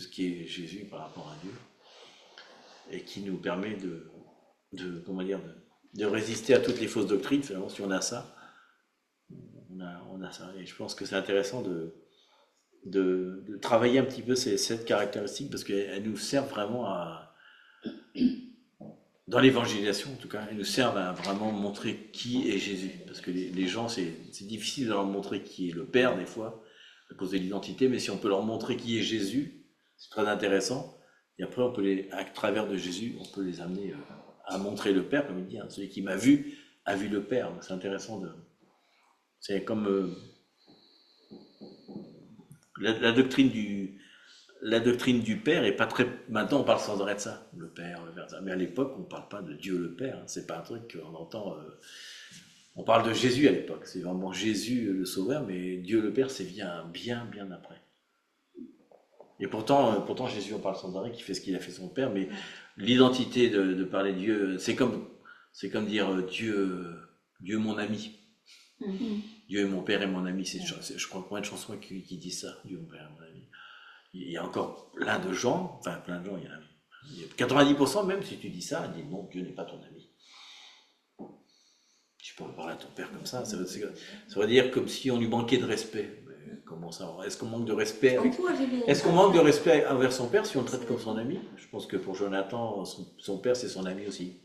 qui est Jésus par rapport à Dieu, et qui nous permet de résister à toutes les fausses doctrines. Finalement, si on a ça, on a ça. Et je pense que c'est intéressant de travailler un petit peu ces 7 caractéristiques, parce qu'elles nous servent vraiment dans l'évangélisation en tout cas, elles nous servent à vraiment montrer qui est Jésus. Parce que les gens, c'est difficile de leur montrer qui est le Père des fois, à cause de l'identité, mais si on peut leur montrer qui est Jésus, c'est très intéressant. Et après, à travers de Jésus, on peut les amener à montrer le Père, comme il dit, hein, celui qui m'a vu a vu le Père. Donc c'est intéressant c'est comme la doctrine du Père est pas très... Maintenant, on parle sans arrêt de ça, le Père, le Père. Mais à l'époque, on ne parle pas de Dieu le Père. Hein. C'est pas un truc qu'on entend... On parle de Jésus à l'époque. C'est vraiment Jésus le Sauveur, mais Dieu le Père, c'est bien après. Et pourtant, Jésus, on parle sans arrêt, qui fait ce qu'il a fait son Père, mais l'identité de parler de Dieu, c'est comme dire Dieu mon ami. Dieu est mon Père et mon ami. Je crois combien de chansons qui disent ça, Dieu mon Père et mon ami. Il y a encore plein de gens, il y a 90% même, si tu dis ça, dis non, Dieu n'est pas ton ami. Tu peux pas parler à ton père comme ça, ça veut dire comme si on lui manquait de respect. Mais comment ça? Est-ce qu'on manque de respect envers son père si on le traite comme son ami? Je pense que pour Jonathan, son père c'est son ami aussi.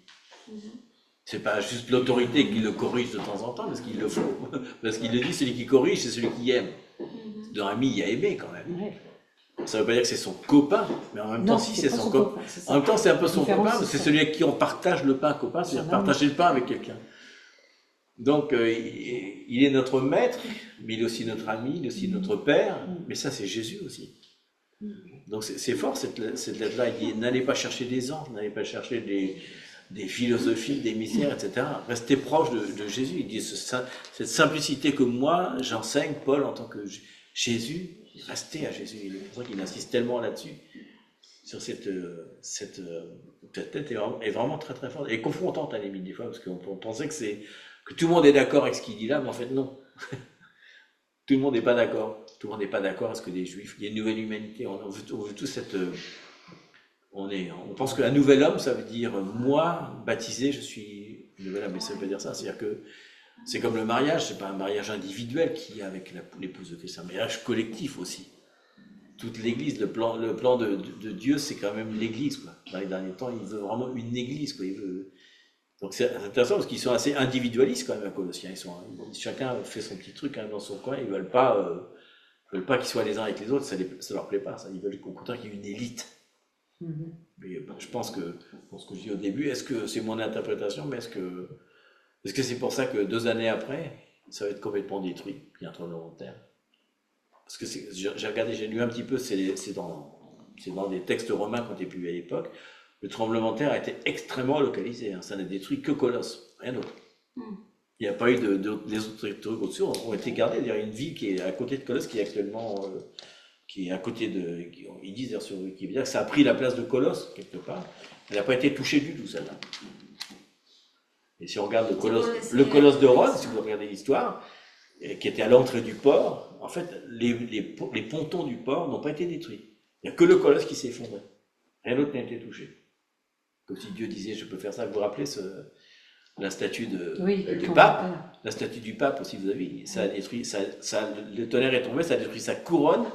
C'est pas juste l'autorité qui le corrige de temps en temps, parce qu'il le faut. Parce qu'il le dit, celui qui corrige, c'est celui qui aime. Dans ami, il y a aimé quand même. Ça veut pas dire que c'est son copain, mais en même temps, si c'est son copain. En même temps, c'est un peu son copain, mais c'est celui avec qui on partage le pain copain, c'est-à-dire partager le pain avec quelqu'un. Donc, il est notre maître, mais il est aussi notre ami, il est aussi notre père, mais ça, c'est Jésus aussi. Donc, c'est fort cette lettre-là. Il dit, n'allez pas chercher des anges, n'allez pas chercher des philosophies, des mystères, etc. Restez proche de Jésus. Il dit, cette simplicité que moi, j'enseigne, Paul, en tant que Jésus, restez à Jésus. C'est pour ça qu'il insiste tellement là-dessus. Sur cette tête est vraiment très très forte et confrontante à la limite des fois, parce qu'on pensait que tout le monde est d'accord avec ce qu'il dit là, mais en fait non. Tout le monde n'est pas d'accord. Tout le monde n'est pas d'accord à ce que des Juifs, il y a une nouvelle humanité. On veut tous on pense qu'un nouvel homme, ça veut dire, moi, baptisé, je suis un nouvel homme, mais ça veut pas dire ça. C'est-à-dire que c'est comme le mariage, c'est pas un mariage individuel qui est avec l'épouse de Christ, c'est un mariage collectif aussi. Toute l'Église, le plan de Dieu, c'est quand même l'Église, quoi. Dans les derniers temps, il veut vraiment une Église, quoi. Donc c'est intéressant parce qu'ils sont assez individualistes quand même à Colossiens. Chacun fait son petit truc dans son coin. Ils veulent pas qu'ils soient les uns avec les autres. Ça leur plaît pas. Ça. Ils veulent au contraire qu'il y ait une élite. Mais je pense que, pour ce que je dis au début, est-ce que c'est mon interprétation, mais est-ce que c'est pour ça que 2 années après, ça va être complètement détruit, il y a un tremblement de terre? Parce que j'ai regardé, j'ai lu un petit peu, c'est dans des textes romains qui ont été publiés à l'époque. Le tremblement de terre a été extrêmement localisé, hein. Ça n'a détruit que Colosse, rien d'autre. Il n'y a pas eu les autres trucs au-dessus, ont été gardés. Il y a une ville qui est à côté de Colosse, qui est actuellement, qui est à côté de, ils disent d'ailleurs sur Wikipédia que ça a pris la place de Colosse, quelque part. Elle n'a pas été touchée du tout, celle-là. Et si on regarde le Colosse de Rhodes, si vous regardez l'histoire, qui était à l'entrée du port, en fait, les pontons du port n'ont pas été détruits. Il n'y a que le Colosse qui s'est effondré. Rien d'autre n'a été touché. Comme si Dieu disait, je peux faire ça. Vous vous rappelez la statue du pape? La statue du pape aussi, vous avez vu, ça a détruit, le tonnerre est tombé, ça a détruit sa couronne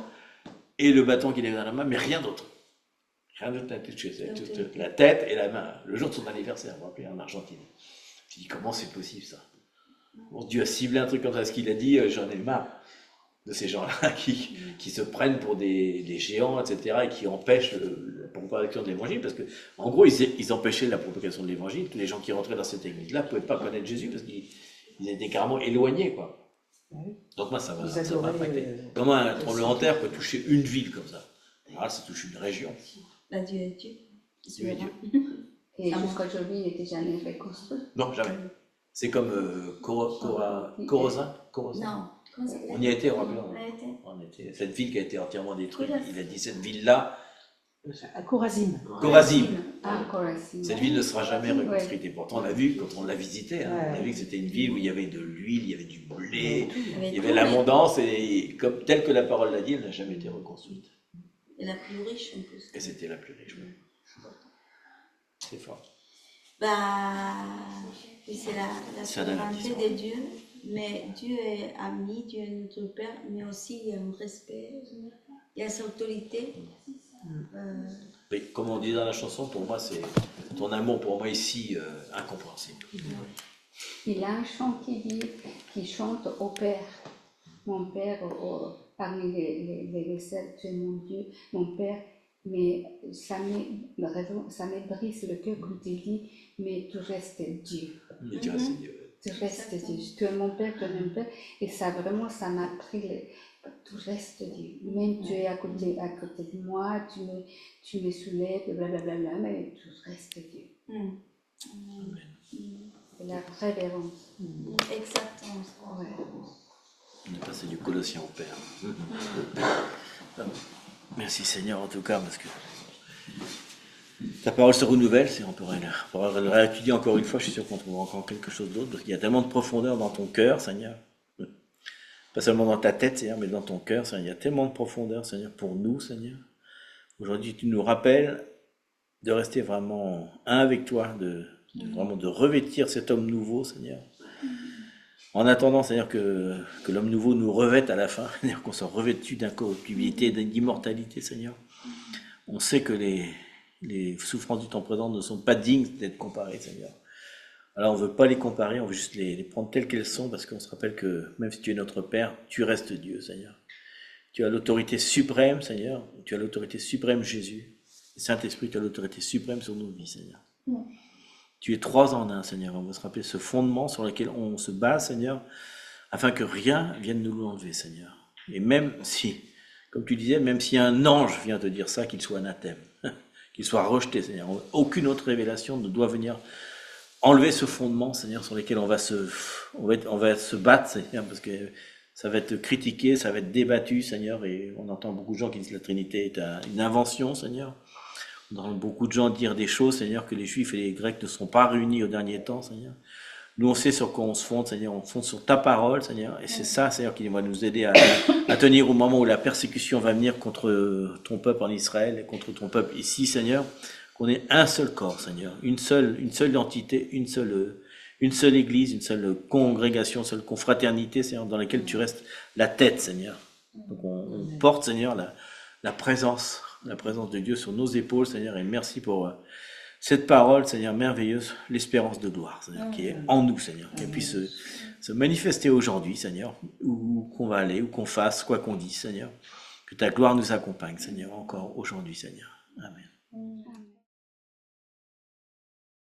et le bâton qu'il avait dans la main, mais rien d'autre. Rien d'autre n'a été touché. La tête et la main. Le jour de son anniversaire, vous vous rappelez, en Argentine. Je dis, comment c'est possible ça? Bon, Dieu a ciblé un truc comme ça, ce qu'il a dit, j'en ai marre de ces gens-là qui se prennent pour des géants, etc., et qui empêchent la propagation de l'évangile, parce que, en gros, ils empêchaient la propagation de l'évangile. Les gens qui rentraient dans cette église-là ne pouvaient pas connaître Jésus, parce qu'ils étaient carrément éloignés, quoi. Donc moi, ça m'a impacté. Comment un tremblement de terre peut toucher une ville comme ça? Alors, ça touche une région. Là, Dieu est Dieu. Dieu est Dieu. Et jusqu'à aujourd'hui, il n'était jamais reconstruit. Non, jamais. C'est comme Corozin. Non. On y a été, on était. Cette ville qui a été entièrement détruite. Il a dit cette ville-là. À Corazim. Corazim. Corazim. Cette ville ne sera jamais reconstruite. Et pourtant, on l'a vu quand on l'a visité. Hein, on a vu que c'était une ville où il y avait de l'huile, il y avait du blé, il y avait l'abondance. Et telle que la parole l'a dit, elle n'a jamais été reconstruite. Et la plus riche en plus. Et c'était la plus riche. C'est fort. C'est la souveraineté de Dieu, mais Dieu est ami, Dieu est notre Père, mais aussi il y a un respect, il y a sa autorité. Mais comme on dit dans la chanson, pour moi, c'est ton amour pour moi ici incompréhensible. Il y a un chant qui chante au Père. Mon Père, parmi les sept, tu es mon Dieu, mon Père. Mais ça me brise le cœur quand il dit, mais tu restes Dieu. Mais tu restes Dieu. Tu restes Dieu. Tu es mon Père, tu es mon Père. Et ça, vraiment, ça m'a pris tu restes Dieu. Même tu es à côté de moi, tu me soulèves, blablabla, mais tu restes Dieu. C'est la révérence. Exactement. Ouais. On est passé du Colossien au Père. Merci Seigneur en tout cas, parce que ta parole se renouvelle, on pourrait la réétudier encore une fois, je suis sûr qu'on trouvera encore quelque chose d'autre, parce qu'il y a tellement de profondeur dans ton cœur, Seigneur. Pas seulement dans ta tête, Seigneur, mais dans ton cœur, Seigneur. Il y a tellement de profondeur, Seigneur, pour nous, Seigneur. Aujourd'hui, tu nous rappelles de rester vraiment un avec toi, vraiment de revêtir cet homme nouveau, Seigneur. En attendant, Seigneur, que l'homme nouveau nous revête à la fin, c'est-à-dire qu'on soit revêtu d'incorruptibilité, d'immortalité, Seigneur. On sait que les souffrances du temps présent ne sont pas dignes d'être comparées, Seigneur. Alors on ne veut pas les comparer, on veut juste les prendre telles qu'elles sont, parce qu'on se rappelle que même si tu es notre Père, tu restes Dieu, Seigneur. Tu as l'autorité suprême, Seigneur. Tu as l'autorité suprême, Jésus. Et Saint-Esprit, tu as l'autorité suprême sur nos vies, Seigneur. Tu es 3 en 1, Seigneur. On va se rappeler ce fondement sur lequel on se base, Seigneur, afin que rien vienne nous l'enlever, Seigneur. Et même si, comme tu disais, même si un ange vient te dire ça, qu'il soit anathème, qu'il soit rejeté, Seigneur. Aucune autre révélation ne doit venir enlever ce fondement, Seigneur, sur lequel on va se battre, Seigneur, parce que ça va être critiqué, ça va être débattu, Seigneur, et on entend beaucoup de gens qui disent que la Trinité est une invention, Seigneur. On entend beaucoup de gens dire des choses, Seigneur, que les Juifs et les Grecs ne seront pas réunis au dernier temps, Seigneur. Nous, on sait sur quoi on se fonde, Seigneur. On se fonde sur ta parole, Seigneur. Et c'est ça, Seigneur, qui va nous aider à tenir au moment où la persécution va venir contre ton peuple en Israël et contre ton peuple ici, Seigneur. Qu'on ait un seul corps, Seigneur. Une seule identité, une seule église, une seule congrégation, une seule confraternité, Seigneur, dans laquelle tu restes la tête, Seigneur. Donc, on porte, Seigneur, la présence de Dieu sur nos épaules, Seigneur. Et merci pour cette parole, Seigneur, merveilleuse, l'espérance de gloire, Seigneur, qui est en nous, Seigneur, qu'elle puisse se manifester aujourd'hui, Seigneur, où qu'on va aller, où qu'on fasse, quoi qu'on dise, Seigneur, que ta gloire nous accompagne, Seigneur, encore aujourd'hui, Seigneur. Amen.